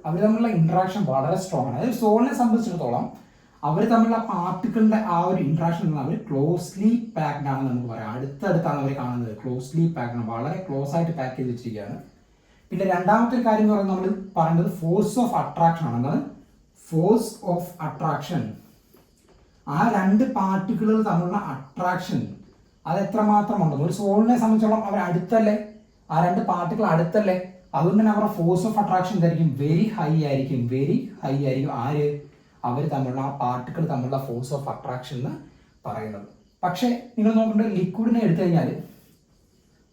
അവർ തമ്മിലുള്ള ഇന്ററാക്ഷൻ വളരെ സ്ട്രോങ് ആണ്. അതായത് സോളിനെ സംബന്ധിച്ചിടത്തോളം അവർ തമ്മിലുള്ള പാർട്ടിക്കിളിന്റെ ആ ഒരു ഇന്ററാക്ഷൻ അവർ ക്ലോസ്ലി പാക്ഡ് ആണെന്ന് നമുക്ക് പറയാം. അടുത്തടുത്താണ് അവർ കാണുന്നത്, ക്ലോസ്ലി പാക്ഡ് ആണ്, വളരെ ക്ലോസ് ആയിട്ട് പാക്ക് ചെയ്ത് വെച്ചിരിക്കുകയാണ്. പിന്നെ രണ്ടാമത്തെ ഒരു കാര്യം എന്ന് പറയുന്നത് നമ്മൾ പറയേണ്ടത് ഫോഴ്സ് ഓഫ് അട്രാക്ഷൻ ആണ്. എന്താണ് ഫോഴ്സ് ഓഫ് അട്രാക്ഷൻ? ആ 2 പാർട്ടിക്കിളുകൾ തമ്മിലുള്ള അട്രാക്ഷൻ അത് എത്രമാത്രം ഉണ്ടെന്ന്. ഒരു സോളിനെ സംബന്ധിച്ചോളം അവർ അടുത്തല്ലേ, ആ 2 പാർട്ടിക്കിൾ അടുത്തല്ലേ, അതുകൊണ്ട് തന്നെ അവരുടെ ഫോഴ്സ് ഓഫ് അട്രാക്ഷൻ എന്തായിരിക്കും, വെരി ഹൈ ആയിരിക്കും, വെരി ഹൈ ആയിരിക്കും. ആര്, അവർ തമ്മിലുള്ള ആ പാർട്ടിക്കിൾ തമ്മിലുള്ള ഫോഴ്സ് ഓഫ് അട്രാക്ഷൻ എന്ന് പറയുന്നത്. പക്ഷേ നിങ്ങൾ നോക്കേണ്ട ലിക്വിഡിനെ എടുത്തു കഴിഞ്ഞാൽ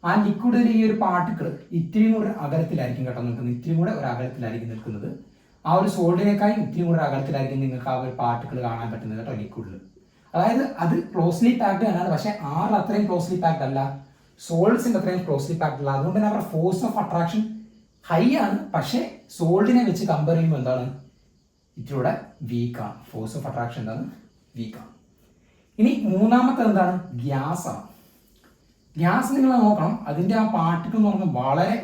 ആ ലിക്വിഡിൽ ഈ ഒരു പാർട്ടിക്കിൾ ഇത്തിരിയും കൂടെ അകലത്തിലായിരിക്കും കേട്ടോ നിൽക്കുന്നത്, ഇത്തിരിയും കൂടെ ഒരു അകലത്തിലായിരിക്കും നിൽക്കുന്നത്. ആ ഒരു സോൾഡിനേക്കാളും ഇത്തിരി കൂടെ അകലത്തിലായിരിക്കും നിങ്ങൾക്ക് ആ ഒരു പാർട്ടിക്കിൾ കാണാൻ പറ്റുന്നത് കേട്ടോ ലിക്വിഡിൽ. അതായത് അത് ക്ലോസ്ലി പാക്ഡ് തന്നെയാണ്, പക്ഷേ ആർ അത്രയും ക്ലോസ്ലി പാക്ഡ് അല്ല, സോൾസിൻ്റെ അത്രയും ക്ലോസ്ലി പാക്ഡ് അല്ല. അതുകൊണ്ട് തന്നെ അവരുടെ ഫോഴ്സ് ഓഫ് അട്രാക്ഷൻ ഹൈ ആണ്. പക്ഷേ സോൾഡിനെ വെച്ച് കമ്പയർ ചെയ്യുമ്പോൾ എന്താണ് ഇതിലൂടെ വീക്കാണ്. ഫോഴ്സ് ഓഫ് അട്രാക്ഷൻ എന്താണ് വീക്കാണ്. ഇനി മൂന്നാമത്തെ എന്താണ് ഗ്യാസ് ആണ്. ഗ്യാസ് നിങ്ങൾ നോക്കണം, അതിൻ്റെ ആ പാർട്ടിക്കിൾ എന്ന് പറഞ്ഞാൽ വളരെ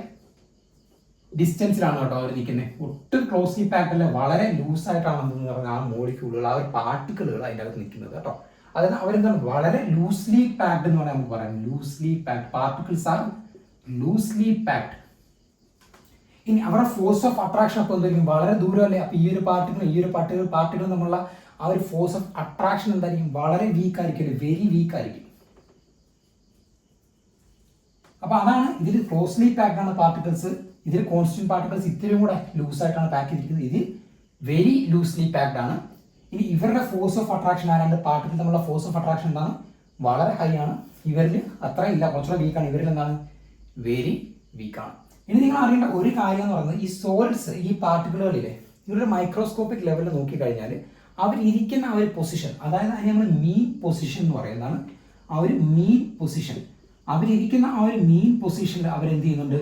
ഡിസ്റ്റൻസിലാണ് കേട്ടോ അവർ നിൽക്കുന്നത്. ഒട്ടും ക്ലോസ്ലി പാക്ഡ് അല്ല, വളരെ ലൂസായിട്ടാണ് എന്ന് പറഞ്ഞാൽ ആ മോളിക്യൂളുകൾ, ആ ഒരു പാർട്ടിക്കിളുകൾ അതിൻ്റെ അകത്ത് നിൽക്കുന്നത് കേട്ടോ. അതായത് അവരെന്താണ് വളരെ ലൂസ്ലി പാക്ഡ് എന്ന് പറയാൻ നമുക്ക് പറയാം. Loosely packed particles R loosely packed. ഇനി അവരുടെ ഫോഴ്സ് ഓഫ് അട്രാക്ഷൻ അപ്പോൾ എന്തായിരിക്കും വളരെ ദൂരമല്ലേ. അപ്പോൾ ഈ ഒരു പാർട്ടിക്കിൾ തമ്മിലുള്ള ആ ഒരു ഫോഴ്സ് ഓഫ് അട്രാക്ഷൻ എന്തായിരിക്കും വളരെ വീക്ക് ആയിരിക്കും, വെരി വീക്ക് ആയിരിക്കും. അപ്പോൾ അതാണ് ഇതിൽ ക്ലോസ്ലി പാക്ഡ് ആണ് പാർട്ടിക്കിൾസ്. ഇതിൽ കോൺസ്റ്റന്റ് പാർട്ടിക്കിൾസ് ഇത്തിരി കൂടെ ലൂസായിട്ടാണ് പാക്ക് ചെയ്തിരിക്കുന്നത്. ഇതിൽ വെരി ലൂസ്ലി പാക്ഡ് ആണ്. ഇനി ഇവരുടെ ഫോഴ്സ് ഓഫ് അട്രാക്ഷൻ ആ രണ്ട് പാർട്ടിക്കിൾ തമ്മിലുള്ള ഫോഴ്സ് ഓഫ് അട്രാക്ഷൻ എന്താണ് വളരെ ഹൈ ആണ്. ഇവരിൽ അത്ര ഇല്ല, കുറച്ചുകൂടെ വീക്കാണ്. ഇവരിൽ എന്താണ് വെരി വീക്കാണ്. ഇനി നിങ്ങൾ അറിയേണ്ട ഒരു കാര്യം എന്ന് പറയുന്നത് ഈ സോൾസ്, ഈ പാർട്ടിക്കിളുകളിലെ ഇവരുടെ മൈക്രോസ്കോപ്പിക് ലെവലിൽ നോക്കിക്കഴിഞ്ഞാൽ അവരിയ്ക്കുന്ന ആ ഒരു പൊസിഷൻ, അതായത് അതിന് നമ്മൾ മീൻ പൊസിഷൻ എന്ന് പറയുന്നതാണ്. ആ ഒരു മീൻ പൊസിഷൻ, അവരിയ്ക്കുന്ന ആ ഒരു മീൻ പൊസിഷനിൽ അവരെന്ത് ചെയ്യുന്നുണ്ട്,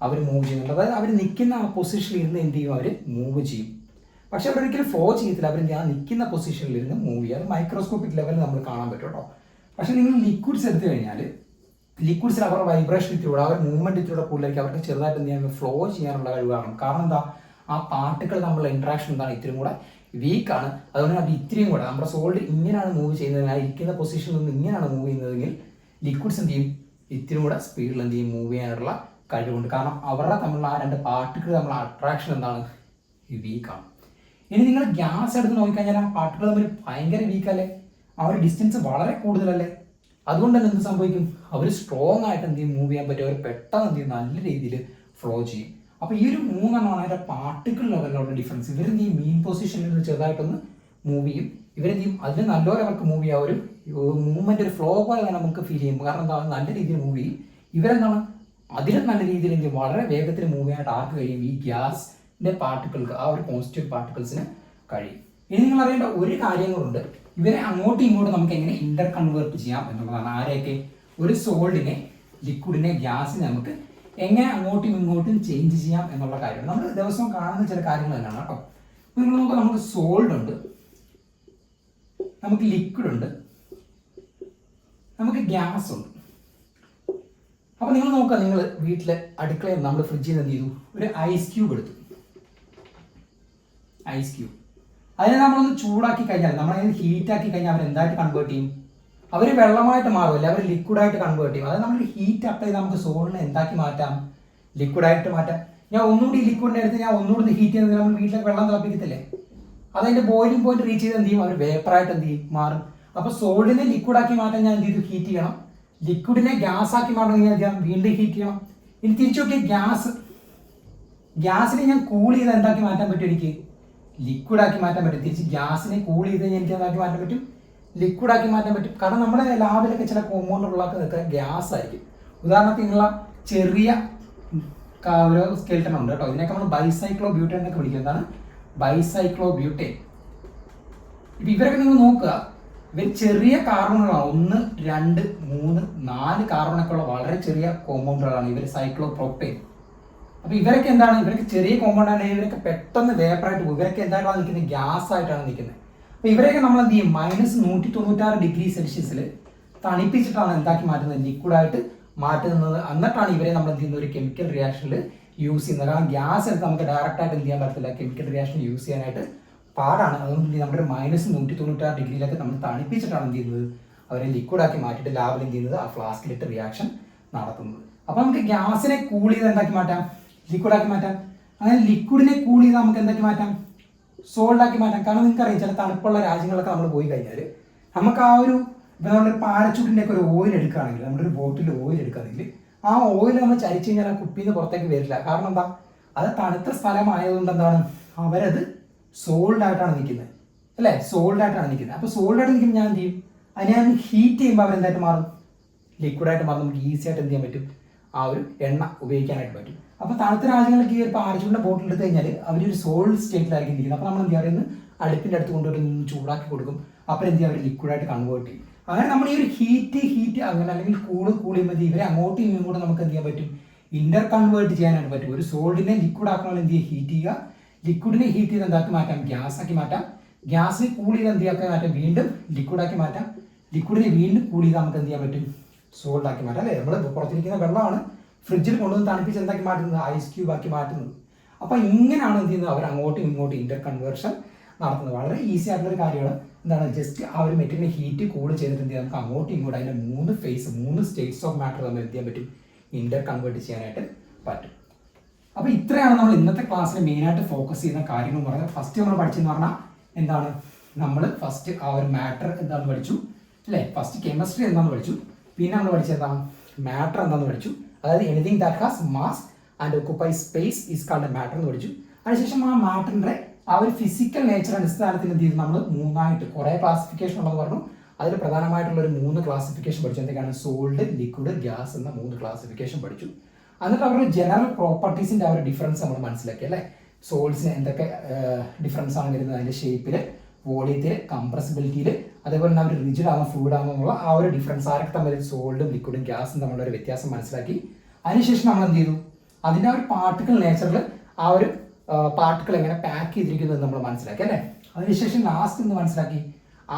അവർ മൂവ് ചെയ്യുന്നുണ്ട്. അതായത് അവർ നിൽക്കുന്ന ആ പൊസിഷനിൽ ഇരുന്ന് എന്ത് ചെയ്യും, അവർ മൂവ് ചെയ്യും. പക്ഷെ അവരൊരിക്കലും ഫ്ലോ ചെയ്യത്തില്ല, അവരെന്ത് ആ നിൽക്കുന്ന പൊസിഷനിൽ ഇരുന്ന് മൂവ് ചെയ്യുക. അത് മൈക്രോസ്കോപ്പിക് ലെവലിൽ നമ്മൾ കാണാൻ പറ്റും കേട്ടോ. പക്ഷെ നിങ്ങൾ ലിക്വിഡ്സ് എടുത്തു കഴിഞ്ഞാൽ ലിക്വിഡ്സിൽ അവരുടെ വൈബ്രേഷൻ ഇത്തിലൂടെ, അവർ മൂവ്മെന്റ് ഇത്തിലൂടെ കൂടുതലായിരിക്കും, അവർക്ക് ചെറുതായിട്ട് എന്ത് ചെയ്യാൻ ഫ്ലോ ചെയ്യാനുള്ള കഴിവ് കാണും. കാരണം എന്താ, ആ പാർട്ടിക്കിൾ തമ്മിലുള്ള ഇൻട്രാക്ഷൻ എന്താണ് ഇത്തിരി കൂടെ വീക്കാണ്. അതുകൊണ്ട് അത് ഇത്രയും കൂടെ നമ്മുടെ സോൾഡ് ഇങ്ങനെയാണ് മൂവ് ചെയ്യുന്നത്, ഇരിക്കുന്ന പൊസിഷനിൽ നിന്ന് ഇങ്ങനെയാണ് മൂവ് ചെയ്യുന്നതെങ്കിൽ ലിക്വിഡ്സ് എന്ത് ചെയ്യും, ഇത്തിരി കൂടെ സ്പീഡിൽ എന്ത് ചെയ്യും, മൂവ് ചെയ്യാനുള്ള കഴിവുണ്ട്. കാരണം അവരുടെ തമ്മിലുള്ള ആ രണ്ട് പാർട്ടിക്കിൾ തമ്മിലുള്ള അട്രാക്ഷൻ എന്താണ് വീക്കാണ്. ഇനി നിങ്ങൾ ഗ്യാസ് എടുത്ത് നോക്കിക്കഴിഞ്ഞാൽ ആ പാർട്ടിക്കിൾ തമ്മിൽ ഭയങ്കര വീക്കല്ലേ, ആ ഒരു ഡിസ്റ്റൻസ് വളരെ കൂടുതലല്ലേ. അതുകൊണ്ട് തന്നെ എന്ത് സംഭവിക്കും, അവർ സ്ട്രോങ് ആയിട്ട് എന്ത് ചെയ്യും, മൂവ് ചെയ്യാൻ പറ്റും. അവർ പെട്ടെന്ന് എന്ത് ചെയ്യും, നല്ല രീതിയിൽ ഫ്ലോ ചെയ്യും. അപ്പോൾ ഈ ഒരു മൂന്നെണ്ണമാണ് അതിൻ്റെ പാർട്ടിക്കിൾ ലെവലിലുള്ള ഡിഫറൻസ്. ഇവരെന്ത് ചെയ്യും, മീൻ പൊസിഷനിൽ നിന്ന് ചെറുതായിട്ടൊന്ന് മൂവ് ചെയ്യും. ഇവരെന്ത് ചെയ്യും, അതിന് നല്ലപോലെ അവർക്ക് മൂവ് ചെയ്യാം. ഒരു മൂവ്മെന്റ് ഒരു ഫ്ലോ പോലെ തന്നെ നമുക്ക് ഫീൽ ചെയ്യും. കാരണം എന്താ, നല്ല രീതിയിൽ മൂവ് ചെയ്യും. ഇവരെന്താണ് അതിലും നല്ല രീതിയിൽ എന്ത് ചെയ്യും, വളരെ വേഗത്തിൽ മൂവ് ചെയ്യാനായിട്ട് ആർക്ക് കഴിയും, ഈ ഗ്യാസിന്റെ പാർട്ടിക്കിൾക്ക്, ആ ഒരു കോൺസ്റ്റിറ്റ്യൂട്ട് പാർട്ടിക്കിൾസിന് കഴിയും. ഇനി നിങ്ങൾ അറിയേണ്ട ഒരു കാര്യങ്ങളുണ്ട്, ഇവരെ അങ്ങോട്ടും ഇങ്ങോട്ടും നമുക്ക് എങ്ങനെ ഇന്റർ കൺവേർട്ട് ചെയ്യാം എന്നുള്ളതാണ്. ആരെയൊക്കെ, ഒരു സോൾഡിനെ, ലിക്വിഡിനെ, ഗ്യാസിനെ നമുക്ക് എങ്ങനെ അങ്ങോട്ടും ഇങ്ങോട്ടും ചേഞ്ച് ചെയ്യാം എന്നുള്ള കാര്യം നമ്മൾ ദിവസവും കാണുന്ന ചില കാര്യങ്ങൾ തന്നെയാണ് കേട്ടോ. നിങ്ങൾ നോക്കുക, നമുക്ക് സോൾഡ് ഉണ്ട്, നമുക്ക് ലിക്വിഡ് ഉണ്ട്, നമുക്ക് ഗ്യാസ് ഉണ്ട്. അപ്പോൾ നിങ്ങൾ നോക്കുക, നിങ്ങൾ വീട്ടിലെ അടുക്കളയിൽ നമ്മൾ ഫ്രിഡ്ജിൽ നിന്ന് എന്ത് ചെയ്തു, ഒരു ഐസ് ക്യൂബ് എടുത്തു. ഐസ് ക്യൂബ് അതിനെ നമ്മളൊന്ന് ചൂടാക്കി കഴിഞ്ഞാൽ, നമ്മളതിന് ഹീറ്റാക്കി കഴിഞ്ഞാൽ അവർ എന്തായിട്ട് കൺവേർട്ട് ചെയ്യും, അവർ വെള്ളമായിട്ട് മാറുമല്ലേ, അവർ ലിക്വിഡായിട്ട് കൺവേർട്ട് ചെയ്യും. അത് നമ്മൾ ഹീറ്റ് അപ്പ് ചെയ്ത് നമുക്ക് സോളിനെ എന്താക്കി മാറ്റാം, ലിക്വിഡായിട്ട് മാറ്റാം. ഞാൻ ഒന്നുകൂടി ലിക്വിഡിനെ എടുത്ത് ഞാൻ ഒന്നുകൂടി ഹീറ്റ് ചെയ്ത് നമ്മൾ വീട്ടിലേക്ക് വെള്ളം തിളപ്പിക്കത്തില്ലേ, അതതിൻ്റെ ബോയിലിംഗ് പോയിന്റ് റീച്ച് ചെയ്ത് എന്ത് ചെയ്യും, അവർ വേപ്പറായിട്ട് എന്ത് ചെയ്യും, മാറും. അപ്പോൾ സോളിനെ ലിക്വിഡാക്കി മാറ്റാൻ ഞാൻ എന്ത് ചെയ്തു, ഹീറ്റ് ചെയ്യണം. ലിക്വിഡിനെ ഗ്യാസ് ആക്കി മാറ്റണമെങ്കിൽ ഞാൻ ചെയ്യാം, വീണ്ടും ഹീറ്റ് ചെയ്യണം. ഇനി തിരിച്ചു നോക്കിയാൽ ഗ്യാസിനെ ഞാൻ കൂൾ ചെയ്ത് എന്താക്കി മാറ്റാൻ പറ്റും, എനിക്ക് ലിക്വിഡാക്കി മാറ്റാൻ പറ്റും. തിരിച്ച് ഗ്യാസിനെ കൂൾ ചെയ്ത് എനിക്ക് എന്താക്കി മാറ്റാൻ പറ്റും, ലിക്വിഡാക്കി മാറ്റാൻ പറ്റും. കാരണം നമ്മുടെ ലാബിലൊക്കെ ചില കോമ്പൗണ്ടുകളൊക്കെ ഗ്യാസ് ആയിരിക്കും. ഉദാഹരണത്തിനുള്ള ചെറിയ ഒരു സ്കെൽട്ടൺ ഉണ്ട് കേട്ടോ, ഇതിനൊക്കെ നമ്മൾ ബൈസൈക്ലോ ബ്യൂട്ടേൻ എന്നൊക്കെ വിളിക്കും. എന്താണ് ബൈസൈക്ലോ ബ്യൂട്ടേൻ. ഇപ്പം ഇവരൊക്കെ നിങ്ങൾ നോക്കുക, ഇവർ ചെറിയ കാർബണുകളാണ്, 1, 2, 3, 4 കാർബണൊക്കെ ഉള്ള വളരെ ചെറിയ കോമ്പൗണ്ടുകളാണ് ഇവർ, സൈക്ലോ പ്രൊപ്പേൻ. അപ്പോൾ ഇവരൊക്കെ എന്താണ്, ഇവരൊക്കെ ചെറിയ കോമ്പൗണ്ടാണ്, ഇവരൊക്കെ പെട്ടെന്ന് വേപ്പറായിട്ട് പോകും. ഇവരൊക്കെ എന്തായിട്ടാണ് നിൽക്കുന്നത്, ഗ്യാസ് ആയിട്ടാണ് നിൽക്കുന്നത്. അപ്പോൾ ഇവരെയൊക്കെ നമ്മൾ എന്ത് ചെയ്യും, -196°C തണുപ്പിച്ചിട്ടാണ് എന്താക്കി മാറ്റുന്നത്, ലിക്വിഡായിട്ട് മാറ്റുന്നത്. എന്നിട്ടാണ് ഇവരെ നമ്മൾ എന്ത് ചെയ്യുന്നത്, ഒരു കെമിക്കൽ റിയാക്ഷനിൽ യൂസ് ചെയ്യുന്നത്. കാരണം ഗ്യാസ് എടുത്ത് നമുക്ക് ഡയറക്റ്റ് ആയിട്ട് എന്ത് ചെയ്യാൻ പറ്റത്തില്ല, കെമിക്കൽ റിയാക്ഷൻ യൂസ് ചെയ്യാനായിട്ട് പാടാണ്. അതുകൊണ്ട് നമ്മുടെ -196°C നമ്മൾ തണുപ്പിച്ചിട്ടാണ് എന്ത് ചെയ്യുന്നത്, അവരെ ലിക്വിഡാക്കി മാറ്റിയിട്ട് ലാബിൽ എന്ത് ചെയ്യുന്നത്, ആ ഫ്ലാസ്കിലിട്ട് റിയാക്ഷൻ നടത്തുന്നത്. അപ്പോൾ നമുക്ക് ഗ്യാസിനെ കൂൾ ചെയ്ത് എന്താക്കി മാറ്റാം, ലിക്വിഡാക്കി മാറ്റാം. അങ്ങനെ ലിക്വിഡിനെ കൂൾ ചെയ്ത് നമുക്ക് എന്താക്കി മാറ്റാം, സോൾഡാക്കി മാറ്റാം. കാരണം നിങ്ങൾക്കറിയാം, ചില തണുപ്പുള്ള രാജ്യങ്ങളൊക്കെ നമ്മൾ പോയി കഴിഞ്ഞാൽ നമുക്ക് ആ ഒരു നമ്മളൊരു പാരച്ചൂട്ടിൻ്റെ ഒക്കെ ഒരു ഓയിൽ എടുക്കുകയാണെങ്കിൽ, നമ്മുടെ ഒരു ബോട്ടിൽ ഓയിൽ എടുക്കുകയാണെങ്കിൽ ആ ഓയിൽ നമ്മൾ ചരിച്ചു കഴിഞ്ഞാൽ ആ കുപ്പിയിൽ നിന്ന് പുറത്തേക്ക് വരില്ല. കാരണം എന്താ, അത് തണുത്ത സ്ഥലമായതുകൊണ്ട് എന്താണ്, അവരത് സോൾഡായിട്ടാണ് നിൽക്കുന്നത് അല്ലേ, സോൾഡായിട്ടാണ് നിൽക്കുന്നത്. അപ്പോൾ സോൾഡായിട്ട് നിൽക്കുമ്പോൾ ഞാൻ എന്ത് ചെയ്യും, അതിനെ ഞാൻ ഹീറ്റ് ചെയ്യുമ്പോൾ അവരെന്തായിട്ട് മാറും, ലിക്വിഡായിട്ട് മാറും. നമുക്ക് ഈസി ആയിട്ട് എന്ത് ചെയ്യാൻ പറ്റും, ആ ഒരു എണ്ണ ഉപയോഗിക്കാനായിട്ട് പറ്റും. അപ്പോൾ തണുത്ത രാജ്യങ്ങളിലേക്ക് ഈ ഒരു പാരച്ചൂട്ടിൻ്റെ ബോട്ടിൽ എടുത്ത് കഴിഞ്ഞാൽ അവരൊരു സോൾഡ് സ്റ്റേറ്റിലായിരിക്കും ഇരിക്കുന്നത്. അപ്പോൾ നമ്മൾ എന്ത് ചെയ്യുക, അടുപ്പിൻ്റെ അടുത്ത് കൊണ്ടുവരും ചൂടാക്കി കൊടുക്കും. അപ്പോൾ എന്ത് ചെയ്യുക, അവർ ലിക്വിഡായിട്ട് കൺവേർട്ട് ചെയ്യും. അങ്ങനെ നമ്മൾ ഈ ഒരു ഹീറ്റ് അങ്ങനെ അല്ലെങ്കിൽ കൂള് ചെയ്യുമ്പോൾ ഇവരെ അങ്ങോട്ടും ഇങ്ങോട്ടും നമുക്ക് എന്ത് ചെയ്യാൻ പറ്റും, ഇന്റർ കൺവേർട്ട് ചെയ്യാനായിട്ട് പറ്റും. ഒരു സോളിഡിനെ ലിക്വിഡ് ആക്കണമെങ്കിൽ എന്ത് ചെയ്യുക, ഹീറ്റ് ചെയ്യുക. ലിക്വിഡിനെ ഹീറ്റ് ചെയ്ത് എന്താക്കി മാറ്റാം, ഗ്യാസ് ആക്കി മാറ്റാം. ഗ്യാസിനെ കൂൾ ചെയ്ത് എന്ത് ചെയ്യാക്കി മാറ്റാം, വീണ്ടും ലിക്വിഡ് ആക്കി മാറ്റാം. ലിക്വിഡിനെ വീണ്ടും കൂൾ ചെയ്ത് നമുക്ക് എന്ത് ചെയ്യാൻ പറ്റും, സോൾഡ് ആക്കി മാറ്റാം അല്ലേ. നമ്മൾ പുറത്തിരിക്കുന്ന വെള്ളമാണ് ഫ്രിഡ്ജിൽ കൊണ്ടുവന്ന് തണുപ്പിച്ച് എന്താക്കി മാറ്റുന്നത്, ഐസ് ക്യൂബ് ആക്കി മാറ്റുന്നത്. അപ്പോൾ ഇങ്ങനെയാണ് എന്ത് ചെയ്യുന്നത്, അവർ അങ്ങോട്ടും ഇങ്ങോട്ടും ഇന്റർ കൺവേർഷൻ നടത്തുന്നത്. വളരെ ഈസി ആയിട്ടുള്ള ഒരു കാര്യമാണ്. എന്താണ്, ജസ്റ്റ് ആ ഒരു മെറ്റീരിയൽ ഹീറ്റ് കൂൾ ചെയ്തിട്ട് എന്ത് ചെയ്യാം, നമുക്ക് അങ്ങോട്ടും ഇങ്ങോട്ടും അതിൻ്റെ 3 സ്റ്റേറ്റ്സ് ഓഫ് മാറ്റർ നമ്മൾ എന്ത് ചെയ്യാൻ പറ്റും, ഇന്റർ കൺവേർട്ട് ചെയ്യാനായിട്ട് പറ്റും. അപ്പോൾ ഇത്രയാണ് നമ്മൾ ഇന്നത്തെ ക്ലാസ്സിൽ മെയിനായിട്ട് ഫോക്കസ് ചെയ്യുന്ന കാര്യങ്ങൾ എന്ന് പറയുന്നത്. ഫസ്റ്റ് നമ്മൾ പഠിച്ചെന്ന് പറഞ്ഞാൽ എന്താണ്, നമ്മൾ ഫസ്റ്റ് ആ ഒരു മാറ്റർ എന്താണെന്ന് പഠിച്ചു അല്ലേ. ഫസ്റ്റ് കെമിസ്ട്രി എന്താണെന്ന് പഠിച്ചു. പിന്നെ നമ്മൾ പഠിച്ചത് എന്താണ്, മാറ്റർ എന്താണെന്ന് പഠിച്ചു. അതായത് anything that has mass and occupy space is called A matter എന്ന് പഠിച്ചു. അതിനുശേഷം ആ മാറ്ററിന്റെ ആ ഒരു ഫിസിക്കൽ നേച്ചർ അടിസ്ഥാനത്തിൽ എന്ത് ചെയ്തു, നമ്മൾ 3 കുറേ ക്ലാസിഫിക്കേഷൻ ഉള്ളത് പറഞ്ഞു. അതിൽ പ്രധാനമായിട്ടുള്ള ഒരു 3 ക്ലാസിഫിക്കേഷൻ പഠിച്ചു. എന്തൊക്കെയാണ്, സോൾഡ്, ലിക്വിഡ്, ഗ്യാസ് എന്ന 3 ക്ലാസിഫിക്കേഷൻ പഠിച്ചു. എന്നിട്ട് അവരുടെ ജനറൽ പ്രോപ്പർട്ടീസിന്റെ ആ ഒരു ഡിഫറൻസ് നമ്മൾ മനസ്സിലാക്കി അല്ലേ. സോൾഡ്സിന് എന്തൊക്കെ ഡിഫറൻസ് ആണ് വരുന്നത്, അതിന്റെ ഷേപ്പിൽ, വോളിയത്തിൽ, കംപ്രസിബിലിറ്റിയിൽ, അതേപോലെ തന്നെ അവർ റിജിഡ് ആണോ ഫ്ലൂയിഡ് ആണോ എന്നുള്ള ആ ഒരു ഡിഫറൻസ്, ആരൊക്കെ തമ്മിൽ സോൾഡും ലിക്വിഡും ഗ്യാസും തമ്മിലുള്ള ഒരു വ്യത്യാസം മനസ്സിലാക്കി. അതിനുശേഷം നമ്മൾ എന്ത് ചെയ്തു, അതിൻ്റെ ആ ഒരു പാർട്ടിക്കിൾ നേച്ചറിൽ ആ ഒരു പാർട്ടിക്കിൾ എങ്ങനെ പാക്ക് ചെയ്തിരിക്കുന്നത് നമ്മൾ മനസ്സിലാക്കി അല്ലേ. അതിനുശേഷം ലാസ്റ്റ് എന്ന് മനസ്സിലാക്കി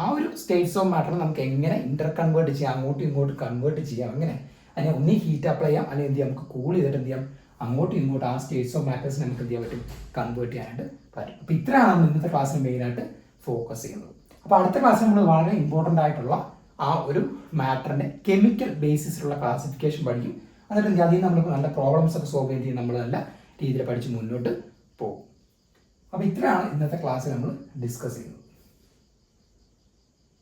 ആ ഒരു സ്റ്റേറ്റ്സ് ഓഫ് മാറ്റർ നമുക്ക് എങ്ങനെ ഇന്റർ കൺവേർട്ട് ചെയ്യാം, അങ്ങോട്ടും ഇങ്ങോട്ടും കൺവേർട്ട് ചെയ്യാം. അങ്ങനെ അതിനെ ഒന്നീ ഹീറ്റ് അപ്ലൈ ചെയ്യാം, അല്ലെങ്കിൽ എന്ത് ചെയ്യാം, നമുക്ക് കൂൾ ചെയ്തിട്ട് എന്ത് ചെയ്യാം, അങ്ങോട്ടും ഇങ്ങോട്ടും ആ സ്റ്റേറ്റ്സ് ഓഫ് മാറ്റേഴ്സ് നമുക്ക് എന്ത് ചെയ്യാൻ പറ്റും, കൺവേർട്ട് ചെയ്യാനായിട്ട് പറ്റും. അപ്പോൾ ഇത്രയാണ് നമ്മൾ ഇന്നത്തെ ക്ലാസ്സിൽ മെയിനായിട്ട് ഫോക്കസ് ചെയ്യുന്നത്. അപ്പോൾ അടുത്ത ക്ലാസ്സിൽ നമ്മൾ വളരെ ഇമ്പോർട്ടൻ്റ് ആയിട്ടുള്ള ആ ഒരു മാറ്ററിന്റെ കെമിക്കൽ ബേസിസിലുള്ള ക്ലാസിഫിക്കേഷൻ പഠിക്കും. എന്നിട്ട് അതിൽ നമ്മൾ നല്ല പ്രോബ്ലംസ് ഒക്കെ സോൾവ് ചെയ്ത് നമ്മൾ നല്ല രീതിയിൽ പഠിച്ച് മുന്നോട്ട് പോകും. അപ്പോൾ ഇത്രയാണ് ഇന്നത്തെ ക്ലാസ്സിൽ നമ്മൾ ഡിസ്കസ് ചെയ്യുന്നത്.